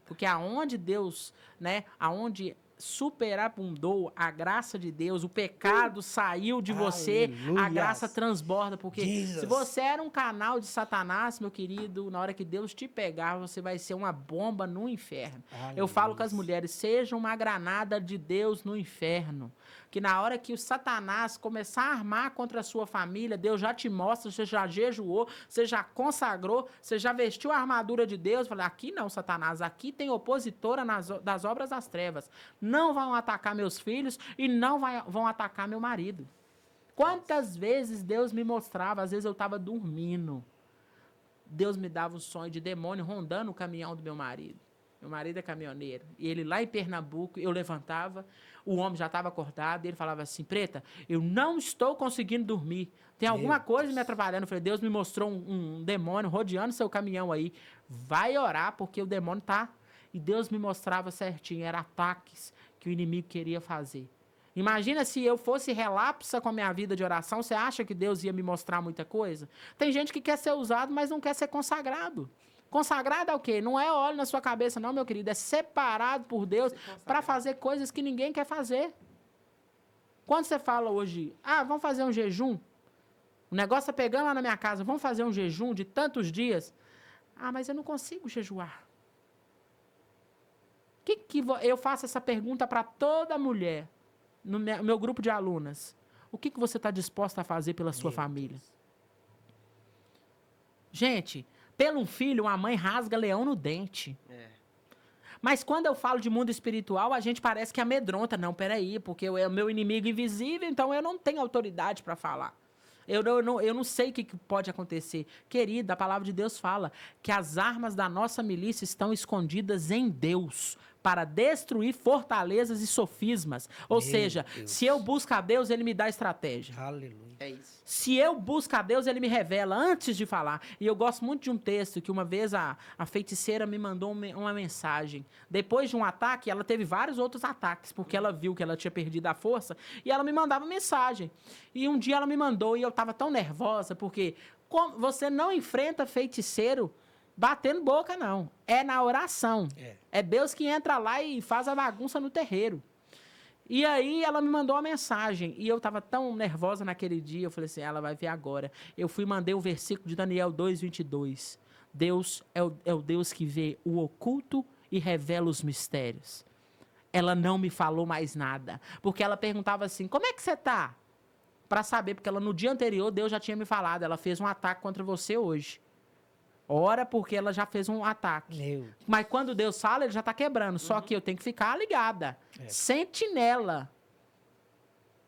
Porque aonde Deus, né, aonde superabundou a graça de Deus, o pecado saiu de você, a graça transborda. Porque se você era um canal de Satanás, meu querido, na hora que Deus te pegar, você vai ser uma bomba no inferno. Eu falo com as mulheres, seja uma granada de Deus no inferno. Que na hora que o Satanás começar a armar contra a sua família, Deus já te mostra, você já jejuou, você já consagrou, você já vestiu a armadura de Deus. Fala, aqui não, Satanás, aqui tem opositora das obras das trevas. Não vão atacar meus filhos e não vão atacar meu marido. Quantas vezes Deus me mostrava, às vezes eu estava dormindo, Deus me dava um sonho de demônio rondando o caminhão do meu marido. Meu marido é caminhoneiro. E ele lá em Pernambuco, eu levantava, o homem já estava acordado, e ele falava assim, Preta, eu não estou conseguindo dormir. Tem alguma coisa me atrapalhando. Eu falei, Deus me mostrou um demônio rodeando seu caminhão aí. Vai orar, porque o demônio tá... E Deus me mostrava certinho, eram ataques que o inimigo queria fazer. Imagina se eu fosse relapsa com a minha vida de oração, você acha que Deus ia me mostrar muita coisa? Tem gente que quer ser usado, mas não quer ser consagrado. Consagrado é o quê? Não é óleo na sua cabeça, não, meu querido. É separado por Deus para fazer coisas que ninguém quer fazer. Quando você fala hoje, vamos fazer um jejum, o negócio é pegando lá na minha casa, vamos fazer um jejum de tantos dias. Mas eu não consigo jejuar. Eu faço essa pergunta para toda mulher, no meu grupo de alunas. O que você está disposta a fazer pela sua família? Deus. Gente, pelo um filho, uma mãe rasga leão no dente. Mas quando eu falo de mundo espiritual, a gente parece que amedronta. Não, peraí, porque é o meu inimigo invisível, então eu não tenho autoridade para falar. Eu não sei o que pode acontecer. Querida, a palavra de Deus fala que as armas da nossa milícia estão escondidas em Deus para destruir fortalezas e sofismas. Ou seja, se eu busco a Deus, Ele me dá estratégia. Aleluia. É isso. Se eu busco a Deus, Ele me revela antes de falar. E eu gosto muito de um texto que uma vez a feiticeira me mandou uma mensagem. Depois de um ataque, ela teve vários outros ataques, porque ela viu que ela tinha perdido a força, e ela me mandava mensagem. E um dia ela me mandou, e eu estava tão nervosa, porque você não enfrenta feiticeiro batendo boca, não. É na oração. É Deus que entra lá e faz a bagunça no terreiro. E aí ela me mandou uma mensagem. E eu estava tão nervosa naquele dia. Eu falei assim, ela vai ver agora. Eu mandei o versículo de Daniel 2:22. Deus é o Deus que vê o oculto e revela os mistérios. Ela não me falou mais nada. Porque ela perguntava assim, como é que você está? Para saber, porque no dia anterior Deus já tinha me falado. Ela fez um ataque contra você hoje. Ora, porque ela já fez um ataque. Mas quando Deus fala, Ele já está quebrando. Só que eu tenho que ficar ligada. Sentinela.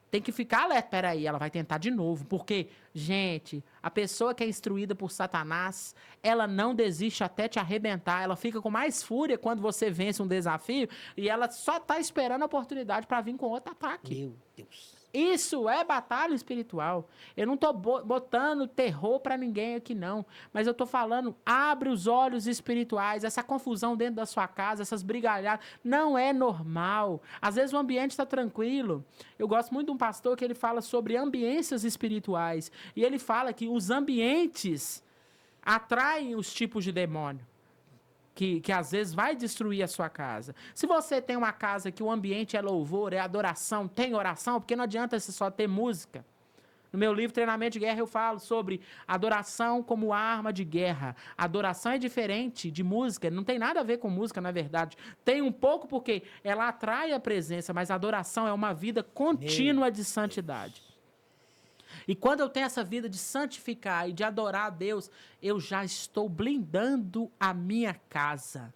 Tem que ficar alerta. Peraí, ela vai tentar de novo. Porque, gente, a pessoa que é instruída por Satanás, ela não desiste até te arrebentar. Ela fica com mais fúria quando você vence um desafio e ela só está esperando a oportunidade para vir com outro ataque. Meu Deus. Isso é batalha espiritual. Eu não estou botando terror para ninguém aqui, não. Mas eu estou falando, abre os olhos espirituais. Essa confusão dentro da sua casa, essas brigalhadas, não é normal. Às vezes o ambiente está tranquilo. Eu gosto muito de um pastor que ele fala sobre ambiências espirituais. E ele fala que os ambientes atraem os tipos de demônio. Que às vezes vai destruir a sua casa. Se você tem uma casa que o ambiente é louvor, é adoração, tem oração, porque não adianta você só ter música. No meu livro Treinamento de Guerra eu falo sobre adoração como arma de guerra. Adoração é diferente de música, não tem nada a ver com música, na verdade. Tem um pouco porque ela atrai a presença, mas a adoração é uma vida contínua de santidade. E quando eu tenho essa vida de santificar e de adorar a Deus, eu já estou blindando a minha casa.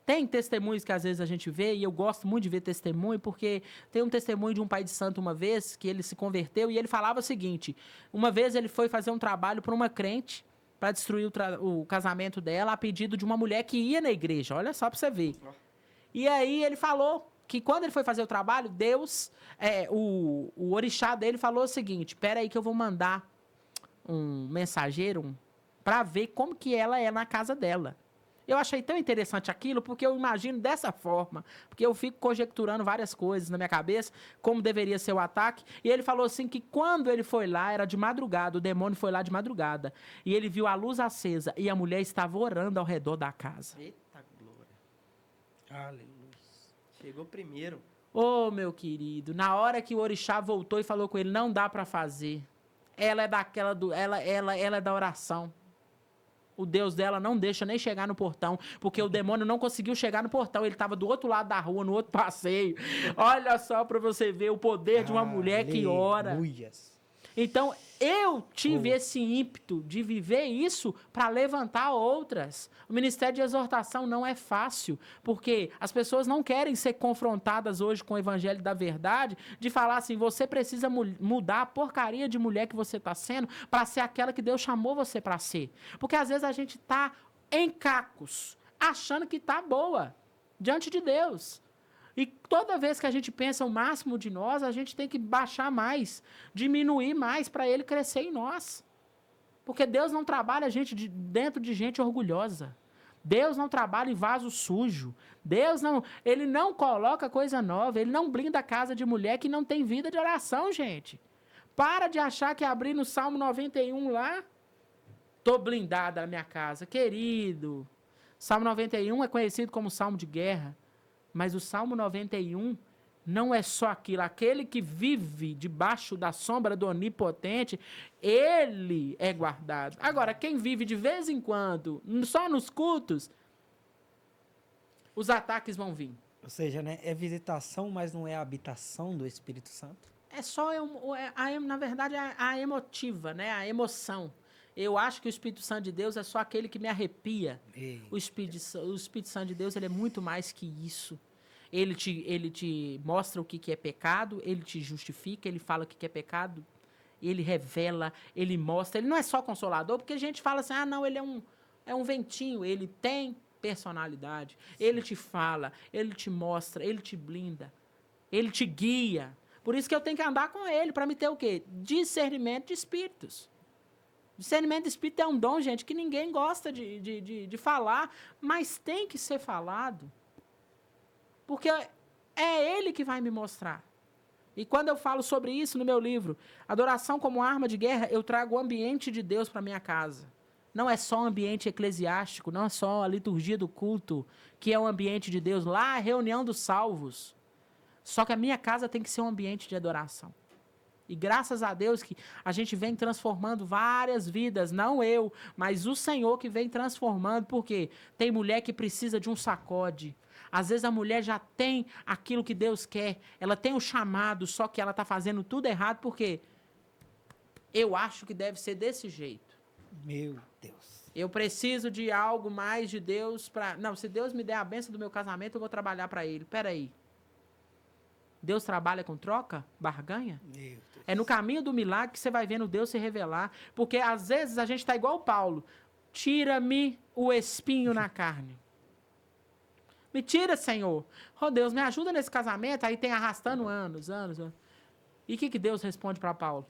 Tem testemunhos que às vezes a gente vê, e eu gosto muito de ver testemunho, porque tem um testemunho de um pai de santo uma vez, que ele se converteu, e ele falava o seguinte, uma vez ele foi fazer um trabalho para uma crente, para destruir o casamento dela, a pedido de uma mulher que ia na igreja, olha só para você ver. E aí ele falou que quando ele foi fazer o trabalho, Deus, o orixá dele falou o seguinte, espera aí que eu vou mandar um mensageiro para ver como que ela é na casa dela. Eu achei tão interessante aquilo, porque eu imagino dessa forma, porque eu fico conjecturando várias coisas na minha cabeça, como deveria ser o ataque, e ele falou assim que quando ele foi lá, era de madrugada, o demônio foi lá de madrugada, e ele viu a luz acesa, e a mulher estava orando ao redor da casa. Eita glória. Aleluia. Chegou primeiro. Ô, meu querido, na hora que o orixá voltou e falou com ele, não dá para fazer. Ela é daquela ela é da oração. O Deus dela não deixa nem chegar no portão, porque o demônio não conseguiu chegar no portão, ele estava do outro lado da rua, no outro passeio. Olha só para você ver o poder de uma mulher que ora. Então, eu tive esse ímpeto de viver isso para levantar outras. O ministério de exortação não é fácil, porque as pessoas não querem ser confrontadas hoje com o evangelho da verdade, de falar assim, você precisa mudar a porcaria de mulher que você está sendo para ser aquela que Deus chamou você para ser. Porque às vezes a gente está em cacos, achando que está boa diante de Deus. E toda vez que a gente pensa o máximo de nós, a gente tem que baixar mais, diminuir mais para Ele crescer em nós. Porque Deus não trabalha dentro de gente orgulhosa. Deus não trabalha em vaso sujo. Ele não coloca coisa nova. Ele não blinda a casa de mulher que não tem vida de oração, gente. Para de achar que abrir no Salmo 91 lá, tô blindada na minha casa. Querido, Salmo 91 é conhecido como Salmo de guerra, mas o Salmo 91 não é só aquilo. Aquele que vive debaixo da sombra do Onipotente, ele é guardado. Agora, quem vive de vez em quando, só nos cultos, os ataques vão vir. Ou seja, né, é visitação, mas não é a habitação do Espírito Santo. É só, na verdade, a emotiva, né? A emoção. Eu acho que o Espírito Santo de Deus é só aquele que me arrepia. O Espírito Santo de Deus, ele é muito mais que isso. Ele te mostra o que é pecado, ele te justifica, ele fala o que é pecado, ele revela, ele mostra. Ele não é só consolador, porque a gente fala assim, não, ele é um ventinho. Ele tem personalidade. Ele te fala, ele te mostra, ele te blinda, ele te guia. Por isso que eu tenho que andar com ele, para me ter o quê? Discernimento de espíritos. Discernimento de espírito é um dom, gente, que ninguém gosta de falar, mas tem que ser falado. Porque é ele que vai me mostrar. E quando eu falo sobre isso no meu livro, Adoração como Arma de Guerra, eu trago o ambiente de Deus para minha casa. Não é só um ambiente eclesiástico, não é só a liturgia do culto, que é o ambiente de Deus. Lá, a reunião dos salvos. Só que a minha casa tem que ser um ambiente de adoração. E graças a Deus que a gente vem transformando várias vidas, não eu, mas o Senhor que vem transformando, porque tem mulher que precisa de um sacode. Às vezes a mulher já tem aquilo que Deus quer, ela tem o chamado, só que ela está fazendo tudo errado, porque eu acho que deve ser desse jeito. Meu Deus. Eu preciso de algo mais de Deus para... Não, se Deus me der a bênção do meu casamento, eu vou trabalhar para Ele. Peraí. Deus trabalha com troca? Barganha? Meu Deus. É no caminho do milagre que você vai vendo Deus se revelar. Porque às vezes a gente está igual o Paulo. Tira-me o espinho na carne. Me tira, Senhor. Oh, Deus, me ajuda nesse casamento. Aí tem arrastando anos. E o que Deus responde para Paulo?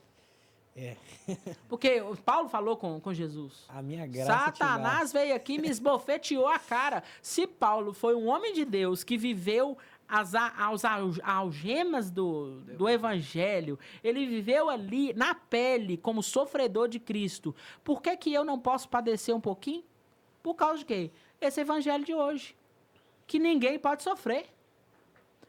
Porque Paulo falou com Jesus. A minha graça Satanás veio aqui e me esbofeteou a cara. Se Paulo foi um homem de Deus que viveu as algemas do evangelho, ele viveu ali na pele como sofredor de Cristo, por que eu não posso padecer um pouquinho? Por causa de quê? Esse evangelho de hoje. Que ninguém pode sofrer.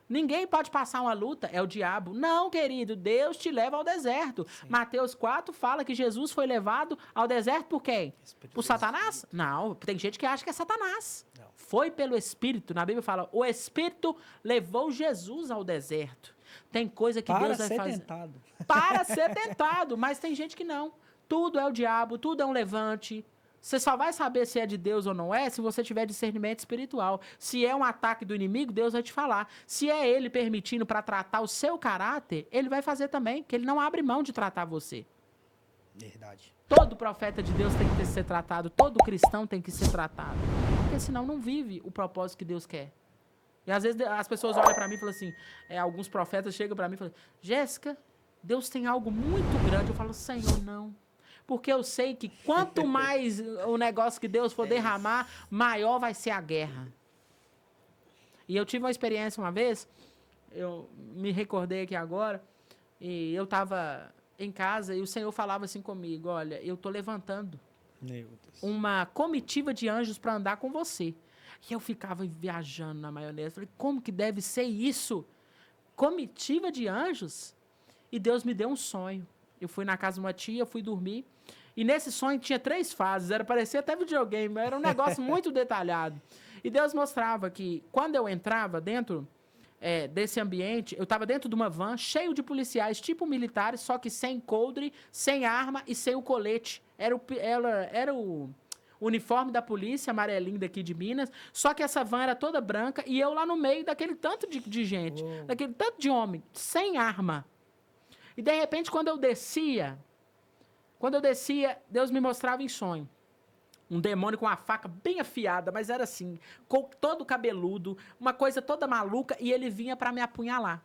Ninguém pode passar uma luta, é o diabo. Não, querido, Deus te leva ao deserto. Sim. Mateus 4 fala que Jesus foi levado ao deserto por quem? Por Satanás? Não, tem gente que acha que é Satanás. Não. Foi pelo Espírito. Na Bíblia fala, o Espírito levou Jesus ao deserto. Tem coisa que Deus vai fazer. Tentado. Para ser tentado. Mas tem gente que não. Tudo é o diabo, tudo é um levante. Você só vai saber se é de Deus ou não é se você tiver discernimento espiritual. Se é um ataque do inimigo, Deus vai te falar. Se é ele permitindo para tratar o seu caráter, ele vai fazer também, porque ele não abre mão de tratar você. Verdade. Todo profeta de Deus tem que ser tratado, todo cristão tem que ser tratado. Porque senão não vive o propósito que Deus quer. E às vezes as pessoas olham para mim e falam assim, alguns profetas chegam para mim e falam, Jéssica, Deus tem algo muito grande. Eu falo, Senhor, não. Porque eu sei que quanto mais o negócio que Deus for derramar, maior vai ser a guerra. E eu tive uma experiência uma vez, eu me recordei aqui agora, e eu estava em casa e o Senhor falava assim comigo, olha, eu estou levantando uma comitiva de anjos para andar com você. E eu ficava viajando na maionese, falei, como que deve ser isso? Comitiva de anjos? E Deus me deu um sonho. Eu fui na casa de uma tia, fui dormir. E nesse sonho tinha 3 fases. Parecia até videogame. Era um negócio muito detalhado. E Deus mostrava que quando eu entrava dentro desse ambiente, eu estava dentro de uma van cheio de policiais, tipo militares, só que sem coldre, sem arma e sem o colete. Era o uniforme da polícia, amarelinho daqui de Minas. Só que essa van era toda branca e eu lá no meio daquele tanto de gente, daquele tanto de homem, sem arma. E, de repente, quando eu descia, Deus me mostrava em sonho. Um demônio com uma faca bem afiada, mas era assim, todo cabeludo, uma coisa toda maluca, e ele vinha para me apunhalar.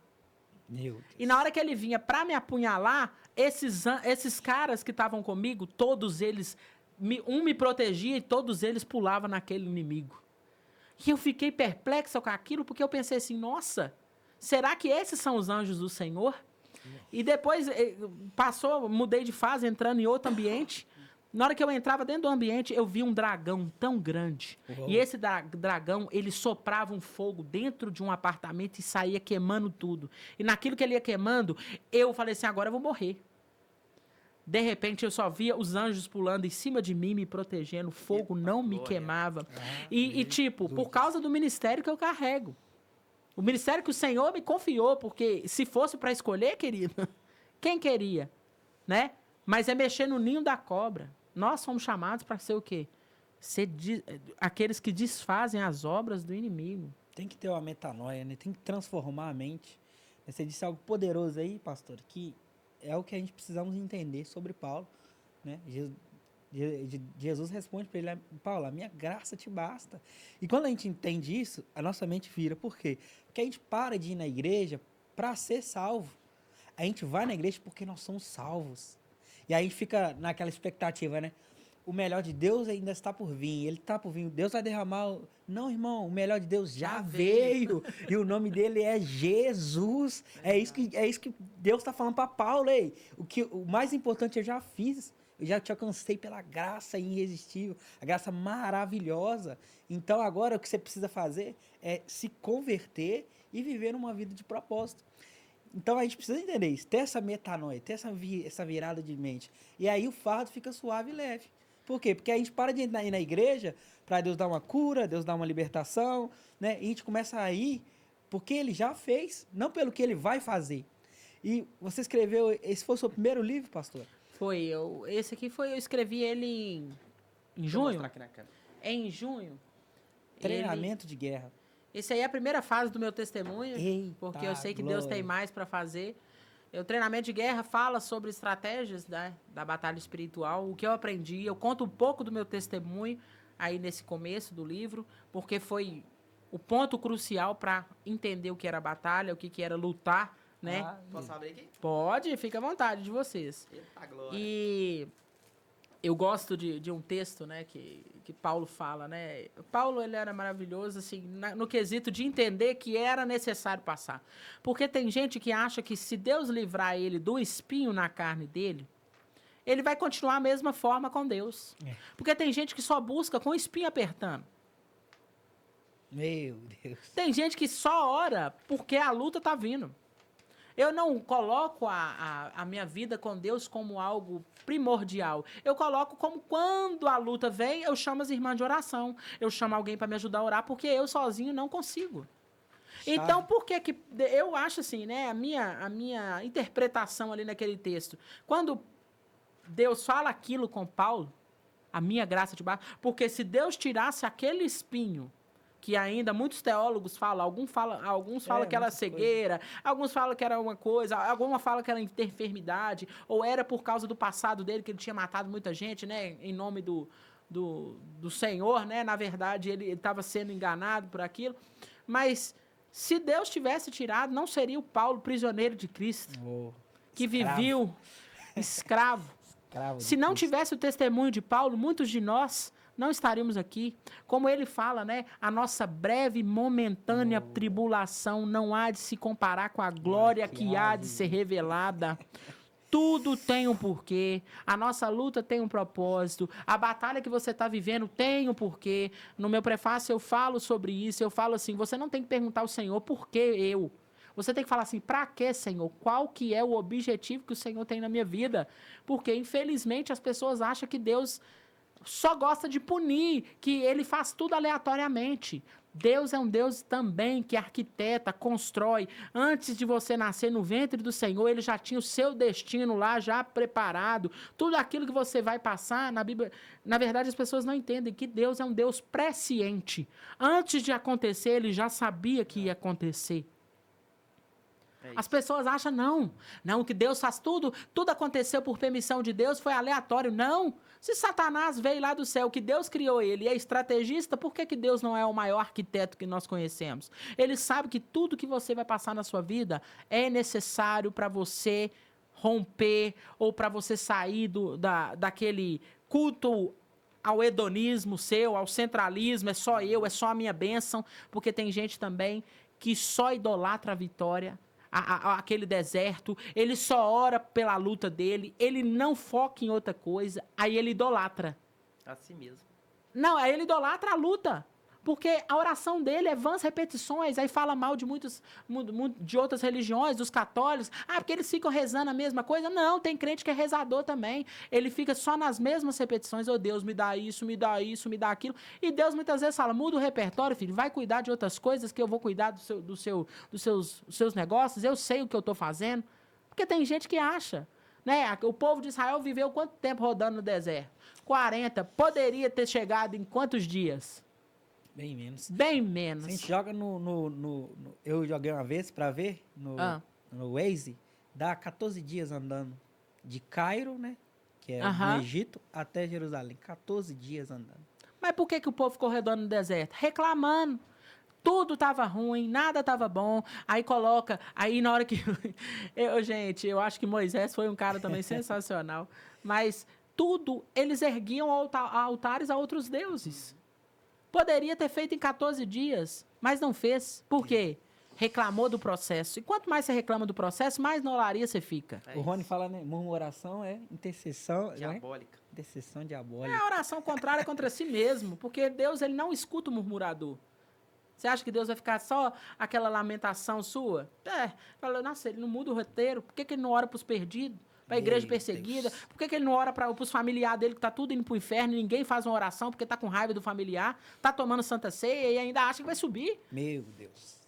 Meu Deus. E na hora que ele vinha para me apunhalar, esses caras que estavam comigo, todos eles um me protegia e todos eles pulavam naquele inimigo. E eu fiquei perplexa com aquilo, porque eu pensei assim, nossa, será que esses são os anjos do Senhor? E depois mudei de fase, entrando em outro ambiente. Na hora que eu entrava dentro do ambiente, eu vi um dragão tão grande. Uou. E esse dragão, ele soprava um fogo dentro de um apartamento e saía queimando tudo. E naquilo que ele ia queimando, eu falei assim, agora eu vou morrer. De repente, eu só via os anjos pulando em cima de mim, me protegendo. O fogo não me queimava. E por causa do ministério que eu carrego. O ministério que o Senhor me confiou, porque se fosse para escolher, querido, quem queria, né? Mas é mexer no ninho da cobra. Nós somos chamados para ser o quê? Ser aqueles que desfazem as obras do inimigo. Tem que ter uma metanoia, né? Tem que transformar a mente. Você disse algo poderoso aí, pastor, que é o que a gente precisamos entender sobre Paulo, né? Jesus responde para ele, Paulo, a minha graça te basta. E quando a gente entende isso, a nossa mente vira. Por quê? Porque a gente para de ir na igreja para ser salvo. A gente vai na igreja porque nós somos salvos. E aí a gente fica naquela expectativa, né? O melhor de Deus ainda está por vir. Ele está por vir. Deus vai derramar... Não, irmão. O melhor de Deus já veio. E o nome dele é Jesus. É isso que Deus está falando para Paulo. Ei. O mais importante eu já fiz. Eu já te alcancei pela graça irresistível. A graça maravilhosa. Então agora o que você precisa fazer é se converter e viver uma vida de propósito. Então a gente precisa entender isso, ter essa metanoia, ter essa virada de mente. E aí o fardo fica suave e leve. Por quê? Porque a gente para de ir na igreja para Deus dar uma cura, Deus dar uma libertação, né? E a gente começa a ir porque Ele já fez, não pelo que Ele vai fazer. E você escreveu, esse foi o seu primeiro livro, pastor? Esse aqui eu escrevi ele em junho. Vou mostrar aqui na câmera. Em junho. Treinamento de guerra. Esse aí é a primeira fase do meu testemunho, Eita, porque eu sei que glória. Deus tem mais para fazer. O treinamento de guerra fala sobre estratégias, né, da batalha espiritual, o que eu aprendi. Eu conto um pouco do meu testemunho aí nesse começo do livro, porque foi o ponto crucial para entender o que era batalha, o que era lutar, né? Posso abrir aqui? Pode, fica à vontade de vocês. Eita, glória. E eu gosto de um texto, né, que Paulo fala, né? Paulo, ele era maravilhoso, assim, no quesito de entender que era necessário passar. Porque tem gente que acha que se Deus livrar ele do espinho na carne dele, ele vai continuar a mesma forma com Deus. Porque tem gente que só busca com o espinho apertando. Meu Deus. Tem gente que só ora porque a luta tá vindo. Eu não coloco a minha vida com Deus como algo primordial. Eu coloco como quando a luta vem, eu chamo as irmãs de oração. Eu chamo alguém para me ajudar a orar, porque eu sozinho não consigo. Chave. Então, por que eu acho assim, né? A minha interpretação ali naquele texto. Quando Deus fala aquilo com Paulo, a minha graça te basta. Porque se Deus tirasse aquele espinho, que ainda muitos teólogos falam, alguns falam que era cegueira, alguns falam que era uma coisa, alguns falam que era enfermidade, ou era por causa do passado dele, que ele tinha matado muita gente, né, em nome do Senhor, né, na verdade ele estava sendo enganado por aquilo, mas se Deus tivesse tirado, não seria o Paulo prisioneiro de Cristo, que viveu escravo. Se não tivesse o testemunho de Paulo, muitos de nós não estaríamos aqui. Como ele fala, né? A nossa breve e momentânea tribulação não há de se comparar com a glória que há de ser revelada. Tudo tem um porquê. A nossa luta tem um propósito. A batalha que você está vivendo tem um porquê. No meu prefácio eu falo sobre isso. Eu falo assim, você não tem que perguntar ao Senhor por que eu. Você tem que falar assim, para que, Senhor? Qual que é o objetivo que o Senhor tem na minha vida? Porque, infelizmente, as pessoas acham que Deus só gosta de punir, que ele faz tudo aleatoriamente. Deus é um Deus também que arquiteta, constrói. Antes de você nascer no ventre do Senhor, ele já tinha o seu destino lá já preparado. Tudo aquilo que você vai passar na Bíblia, na verdade as pessoas não entendem que Deus é um Deus presciente. Antes de acontecer, ele já sabia que ia acontecer. As pessoas acham, não, que Deus faz tudo aconteceu por permissão de Deus, foi aleatório. Não, se Satanás veio lá do céu, que Deus criou ele e é estrategista, por que Deus não é o maior arquiteto que nós conhecemos? Ele sabe que tudo que você vai passar na sua vida é necessário para você romper ou para você sair daquele culto ao hedonismo seu, ao centralismo, é só eu, é só a minha bênção, porque tem gente também que só idolatra a vitória, aquele deserto, ele só ora pela luta dele, ele não foca em outra coisa, aí ele idolatra. Assim mesmo. Não, aí ele idolatra a luta. Porque a oração dele é vãs repetições, aí fala mal de de outras religiões, dos católicos. Ah, porque eles ficam rezando a mesma coisa. Não, tem crente que é rezador também. Ele fica só nas mesmas repetições. Oh, Deus, me dá isso, me dá isso, me dá aquilo. E Deus muitas vezes fala, muda o repertório, filho, vai cuidar de outras coisas que eu vou cuidar dos seus negócios. Eu sei o que eu estou fazendo. Porque tem gente que acha. Né? O povo de Israel viveu quanto tempo rodando no deserto? 40. Poderia ter chegado em quantos dias? Bem menos. Bem menos. Se a gente joga eu joguei uma vez pra ver no Waze, dá 14 dias andando de Cairo, né? Que é no Egito, até Jerusalém. 14 dias andando. Mas por que o povo ficou rodando no deserto? Reclamando. Tudo tava ruim, nada tava bom. Aí coloca, aí na hora que... gente, eu acho que Moisés foi um cara também sensacional. Mas tudo, eles erguiam altares a outros deuses. Poderia ter feito em 14 dias, mas não fez. Por quê? Reclamou do processo. E quanto mais você reclama do processo, mais na olaria você fica. O Rony fala, né? Murmuração é intercessão... Diabólica. Né? Intercessão diabólica. É a oração contrária contra si mesmo. Porque Deus, ele não escuta o murmurador. Você acha que Deus vai ficar só aquela lamentação sua? Fala, nossa, ele não muda o roteiro. Por que ele não ora para os perdidos? Para a igreja perseguida? Por que ele não ora para os familiares dele que tá tudo indo pro inferno e ninguém faz uma oração porque tá com raiva do familiar, tá tomando santa ceia e ainda acha que vai subir? Meu Deus.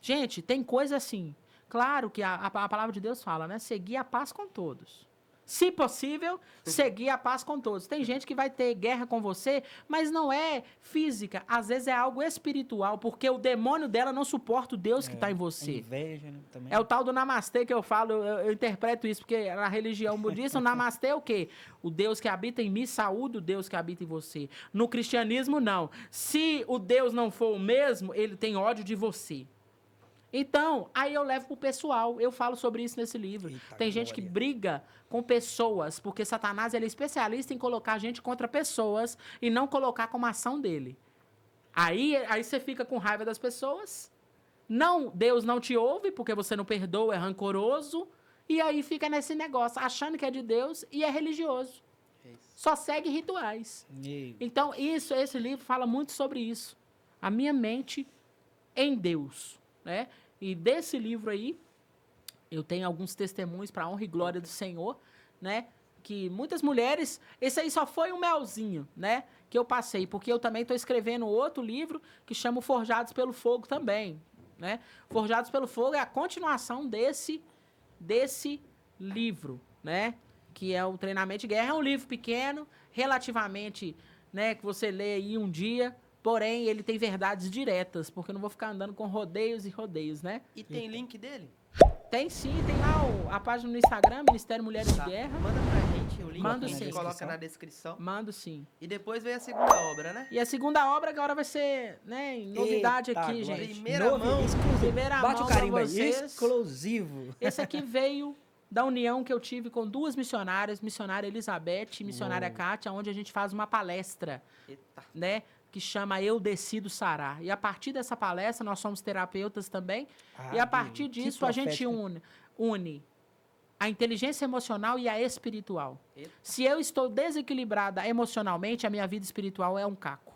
Gente, tem coisa assim. Claro que a palavra de Deus fala, né? Seguir a paz com todos. Se possível, seguir a paz com todos. Tem gente que vai ter guerra com você, mas não é física. Às vezes é algo espiritual, porque o demônio dela não suporta o Deus que está em você. Inveja, né? Também. É o tal do namastê que eu falo, eu interpreto isso, porque na religião budista, o namastê é o quê? O Deus que habita em mim saúda o Deus que habita em você. No cristianismo, não. Se o Deus não for o mesmo, ele tem ódio de você. Então, aí eu levo pro pessoal. Eu falo sobre isso nesse livro. Eita, tem gente que briga com pessoas, porque Satanás ele é especialista em colocar a gente contra pessoas e não colocar como ação dele. Aí você fica com raiva das pessoas. Não, Deus não te ouve, porque você não perdoa, é rancoroso. E aí fica nesse negócio, achando que é de Deus e é religioso. Só segue rituais. Então, esse livro fala muito sobre isso. A minha mente em Deus, né? E desse livro aí, eu tenho alguns testemunhos para a honra e glória do Senhor, né? Que muitas mulheres... Esse aí só foi um melzinho, né? Que eu passei, porque eu também estou escrevendo outro livro que chama Forjados pelo Fogo também, né? Forjados pelo Fogo é a continuação desse livro, né? Que é o Treinamento de Guerra. É um livro pequeno, relativamente, né? Que você lê aí um dia... Porém, ele tem verdades diretas, porque eu não vou ficar andando com rodeios e rodeios, né? E tem link dele? Tem sim, tem lá a página no Instagram, Ministério Mulheres de Guerra. Manda pra gente o link, Mando que a gente sim. coloca na descrição. Mando sim. E depois vem a segunda obra, né? E a segunda obra agora vai ser, né, novidade Eita, aqui, glória. gente. Primeira mão. Exclusivo. Primeira Bate mão o carimbo pra aí. vocês. Exclusivo. Esse aqui veio da união que eu tive com duas missionárias, missionária Elizabeth e missionária Kátia, onde a gente faz uma palestra, Eita. né? Que chama Eu Decido Sarar. E a partir dessa palestra, nós somos terapeutas também. E a partir disso, a gente une a inteligência emocional e a espiritual. Eita. Se eu estou desequilibrada emocionalmente, a minha vida espiritual é um caco.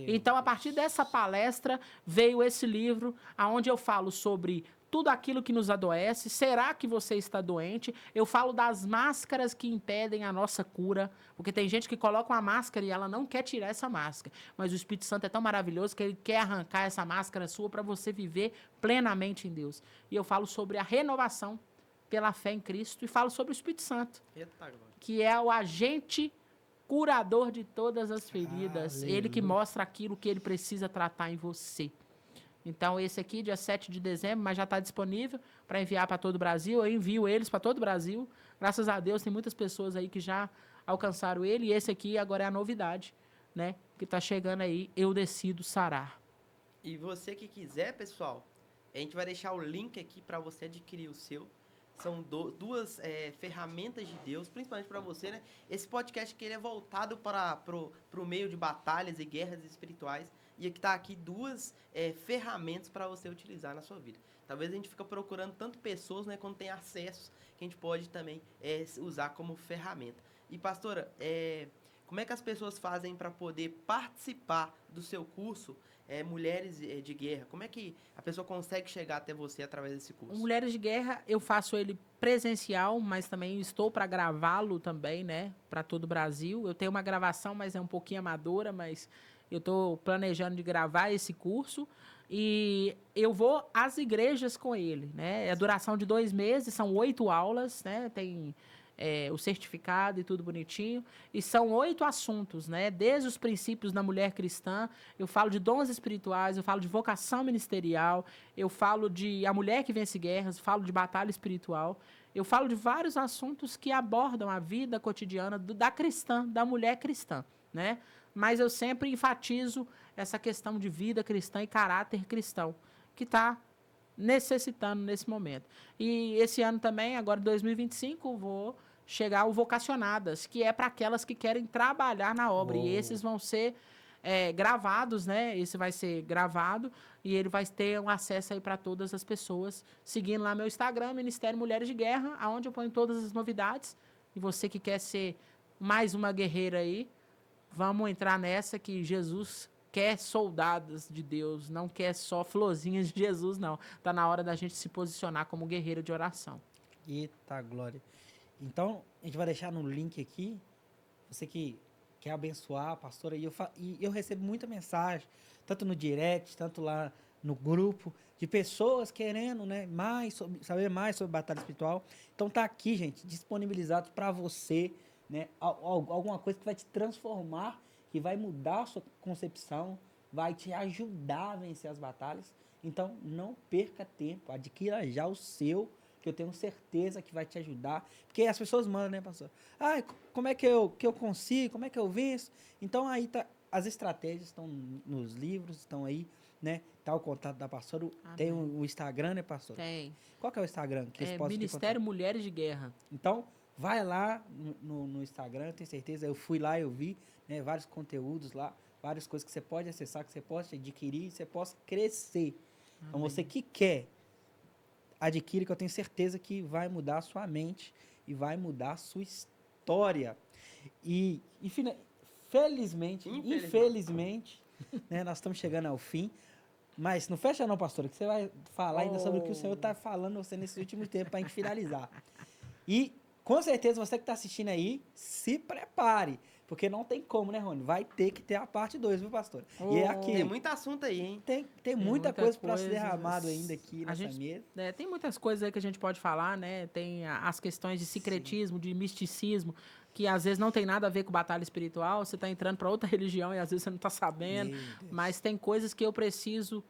Então, a partir dessa palestra, veio esse livro, onde eu falo sobre tudo aquilo que nos adoece. Será que você está doente? Eu falo das máscaras que impedem a nossa cura, porque tem gente que coloca uma máscara e ela não quer tirar essa máscara. Mas o Espírito Santo é tão maravilhoso que ele quer arrancar essa máscara sua para você viver plenamente em Deus. E eu falo sobre a renovação pela fé em Cristo e falo sobre o Espírito Santo, Eita, que é o agente curador de todas as feridas. Aleluia. Ele que mostra aquilo que ele precisa tratar em você. Então, esse aqui, dia 7 de dezembro, mas já está disponível para enviar para todo o Brasil. Eu envio eles para todo o Brasil. Graças a Deus, tem muitas pessoas aí que já alcançaram ele. E esse aqui agora é a novidade, né? Que está chegando aí, Eu Decido Sarar. E você que quiser, pessoal, a gente vai deixar o link aqui para você adquirir o seu. são duas ferramentas de Deus, principalmente para você, né? Esse podcast que ele é voltado para o meio de batalhas e guerras espirituais. E aqui tá aqui duas ferramentas para você utilizar na sua vida. Talvez a gente fica procurando tanto pessoas, né, quando tem acessos, que a gente pode também usar como ferramenta. E, pastora, como é que as pessoas fazem para poder participar do seu curso Mulheres de Guerra? Como é que a pessoa consegue chegar até você através desse curso? Mulheres de Guerra, eu faço ele presencial, mas também estou para gravá-lo também, né, para todo o Brasil. Eu tenho uma gravação, mas é um pouquinho amadora, mas eu estou planejando de gravar esse curso e eu vou às igrejas com ele, né? É a duração de 2 meses, são 8 aulas, né? Tem o certificado e tudo bonitinho. E são 8 assuntos, né? Desde os princípios da mulher cristã, eu falo de dons espirituais, eu falo de vocação ministerial, eu falo de a mulher que vence guerras, eu falo de batalha espiritual. Eu falo de vários assuntos que abordam a vida cotidiana da cristã, da mulher cristã, né? Mas eu sempre enfatizo essa questão de vida cristã e caráter cristão, que está necessitando nesse momento. E esse ano também, agora em 2025, vou chegar ao Vocacionadas, que é para aquelas que querem trabalhar na obra. E esses vão ser gravados, né? Esse vai ser gravado e ele vai ter um acesso aí para todas as pessoas, seguindo lá meu Instagram, Ministério Mulheres de Guerra, onde eu ponho todas as novidades. E você que quer ser mais uma guerreira aí, vamos entrar nessa que Jesus quer soldados de Deus, não quer só florzinhas de Jesus, não. Está na hora da gente se posicionar como guerreiro de oração. Eita, glória. Então, a gente vai deixar no link aqui, você que quer abençoar a pastora, e eu recebo muita mensagem, tanto no direct, tanto lá no grupo, de pessoas querendo, né, saber mais sobre batalha espiritual. Então tá aqui, gente, disponibilizado para você, né, alguma coisa que vai te transformar, que vai mudar a sua concepção, vai te ajudar a vencer as batalhas. Então, não perca tempo, adquira já o seu, que eu tenho certeza que vai te ajudar. Porque as pessoas mandam, né, pastor? Como é que eu consigo? Como é que eu venço? Então, aí tá, as estratégias estão nos livros, estão aí, né? Tá o contato da pastora. Amém. Tem o Instagram, né, pastor? Tem. Qual que é o Instagram? Que eles possam Ministério Mulheres de Guerra. Então, vai lá no Instagram, tenho certeza. Eu fui lá, eu vi, né, vários conteúdos lá, várias coisas que você pode acessar, que você pode adquirir, que você possa crescer. Amém. Então, você que quer, adquire, que eu tenho certeza que vai mudar a sua mente e vai mudar a sua história. E infelizmente, né, nós estamos chegando ao fim. Mas não fecha não, pastora, que você vai falar ainda sobre o que o Senhor está falando você nesses últimos tempos para a gente finalizar. E, com certeza, você que está assistindo aí, se prepare. Porque não tem como, né, Rony? Vai ter que ter a parte 2, viu, pastor? E é aqui. Tem muito assunto aí, hein? Tem muita coisa para ser derramado ainda aqui nessa mesa. Tem muitas coisas aí que a gente pode falar, né? Tem as questões de secretismo, de misticismo, que às vezes não tem nada a ver com batalha espiritual. Você está entrando para outra religião e às vezes você não está sabendo. Mas tem coisas que eu preciso...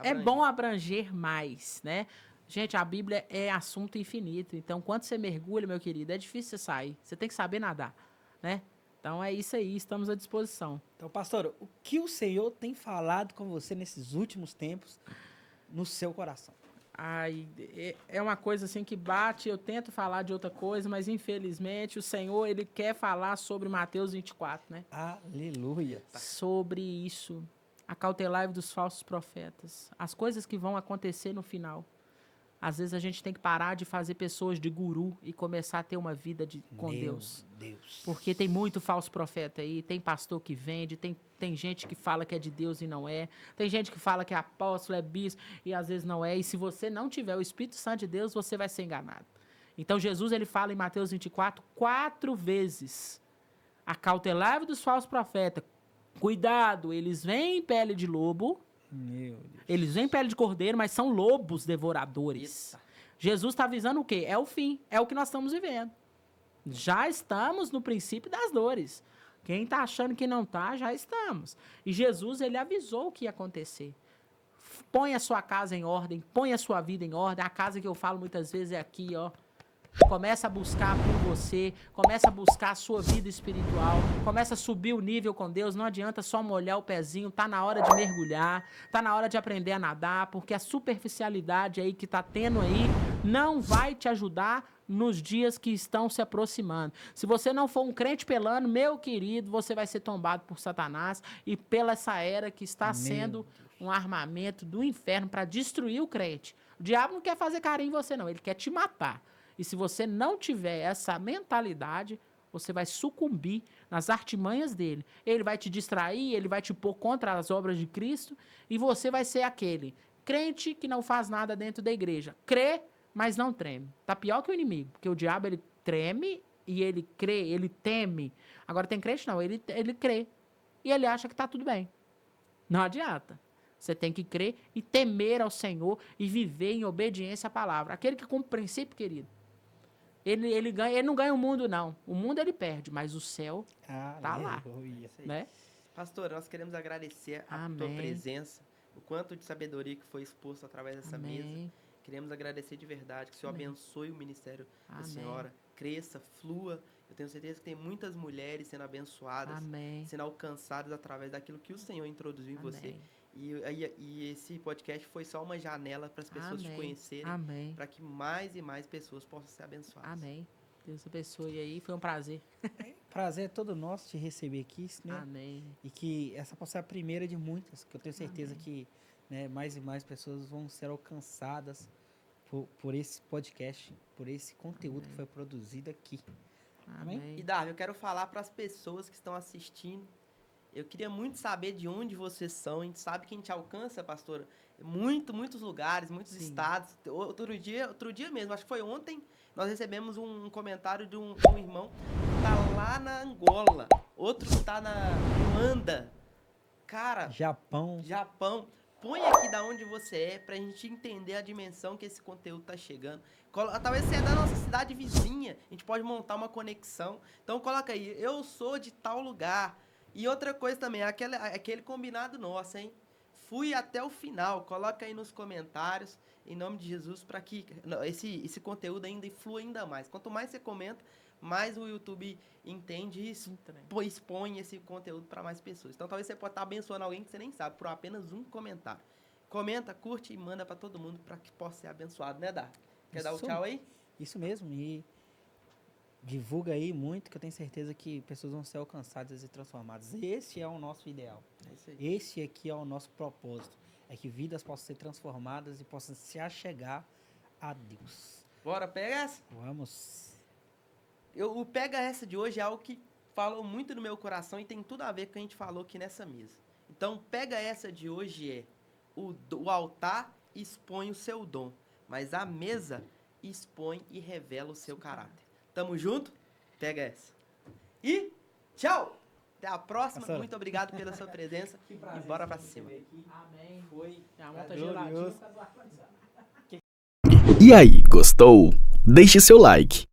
É bom abranger mais, né? Gente, a Bíblia é assunto infinito. Então, quando você mergulha, meu querido, é difícil você sair. Você tem que saber nadar, né? Então, é isso aí. Estamos à disposição. Então, pastor, o que o Senhor tem falado com você nesses últimos tempos no seu coração? É uma coisa assim que bate. Eu tento falar de outra coisa, mas, infelizmente, o Senhor, Ele quer falar sobre Mateus 24, né? Aleluia. Sobre isso. Acautelai-vos dos falsos profetas. As coisas que vão acontecer no final. Às vezes a gente tem que parar de fazer pessoas de guru e começar a ter uma vida com Deus. Porque tem muito falso profeta aí, tem pastor que vende, tem gente que fala que é de Deus e não é, tem gente que fala que é apóstolo, é bispo e às vezes não é. E se você não tiver o Espírito Santo de Deus, você vai ser enganado. Então Jesus, ele fala em Mateus 24, 4 vezes. Acautelai-vos dos falsos profetas. Cuidado, eles vêm em pele de lobo. Meu Deus. Eles vêm em pele de cordeiro, mas são lobos devoradores. Eita. Jesus está avisando o quê? É o fim. É o que nós estamos vivendo. Já estamos no princípio das dores. Quem está achando que não está, já estamos. E Jesus, ele avisou o que ia acontecer. Põe a sua casa em ordem, põe a sua vida em ordem. A casa que eu falo muitas vezes é aqui, ó. Começa a buscar por você, começa a buscar a sua vida espiritual, começa a subir o nível com Deus. Não adianta só molhar o pezinho, tá na hora de mergulhar, tá na hora de aprender a nadar, porque a superficialidade aí que tá tendo aí não vai te ajudar nos dias que estão se aproximando. Se você não for um crente pelano, meu querido, você vai ser tombado por Satanás e pela essa era que está sendo um armamento do inferno para destruir o crente. O diabo não quer fazer carinho em você, não. Ele quer te matar. E se você não tiver essa mentalidade, você vai sucumbir nas artimanhas dele. Ele vai te distrair, ele vai te pôr contra as obras de Cristo e você vai ser aquele crente que não faz nada dentro da igreja. Crê, mas não treme. Tá pior que o inimigo, porque o diabo, ele treme e ele crê, ele teme. Agora tem crente não, ele crê e ele acha que tá tudo bem. Não adianta. Você tem que crer e temer ao Senhor e viver em obediência à palavra. Aquele que cumpre o princípio, querido, ele não ganha o mundo, não. O mundo ele perde, mas o céu tá lá. Né? Pastor, nós queremos agradecer a tua presença, o quanto de sabedoria que foi exposto através dessa mesa. Queremos agradecer de verdade, que o Senhor abençoe o ministério da senhora, cresça, flua. Eu tenho certeza que tem muitas mulheres sendo abençoadas, sendo alcançadas através daquilo que o Senhor introduziu em você. E esse podcast foi só uma janela para as pessoas te conhecerem, para que mais e mais pessoas possam ser abençoadas. Amém. Deus abençoe aí, foi um prazer. Prazer é todo nosso te receber aqui, né? Amém. E que essa possa ser a primeira de muitas, que eu tenho certeza que, né, mais e mais pessoas vão ser alcançadas por esse podcast, por esse conteúdo que foi produzido aqui. Amém? E Darwin, eu quero falar para as pessoas que estão assistindo. Eu queria muito saber de onde vocês são. A gente sabe que a gente alcança, pastora, muitos lugares, muitos estados. Outro dia mesmo, acho que foi ontem, nós recebemos um comentário de um irmão que tá lá na Angola, outro que tá na Ruanda. Cara, Japão. Põe aqui da onde você é pra gente entender a dimensão que esse conteúdo tá chegando. Talvez você é da nossa cidade vizinha, a gente pode montar uma conexão. Então coloca aí, eu sou de tal lugar. E outra coisa também, aquele combinado nosso, hein? Fui até o final. Coloca aí nos comentários, em nome de Jesus, para que esse conteúdo ainda flua ainda mais. Quanto mais você comenta, mais o YouTube entende e expõe esse conteúdo para mais pessoas. Então talvez você possa estar abençoando alguém que você nem sabe, por apenas um comentário. Comenta, curte e manda para todo mundo para que possa ser abençoado, né, Dar? Quer dar o tchau aí? Isso mesmo, e divulga aí muito, que eu tenho certeza que pessoas vão ser alcançadas e transformadas. Esse é o nosso ideal. É isso aí. Esse aqui é o nosso propósito. É que vidas possam ser transformadas e possam se achegar a Deus. Bora, pega essa? Vamos. O Pega Essa de hoje é algo que falou muito no meu coração e tem tudo a ver com o que a gente falou aqui nessa mesa. Então, Pega Essa de hoje é: o altar expõe o seu dom, mas a mesa expõe e revela o seu caráter. Tamo junto? Pega essa. E tchau! Até a próxima. Pastor. Muito obrigado pela sua presença. E bora pra cima. Amém. Foi. A mão tá geladinha. glorioso. E aí, gostou? Deixe seu like.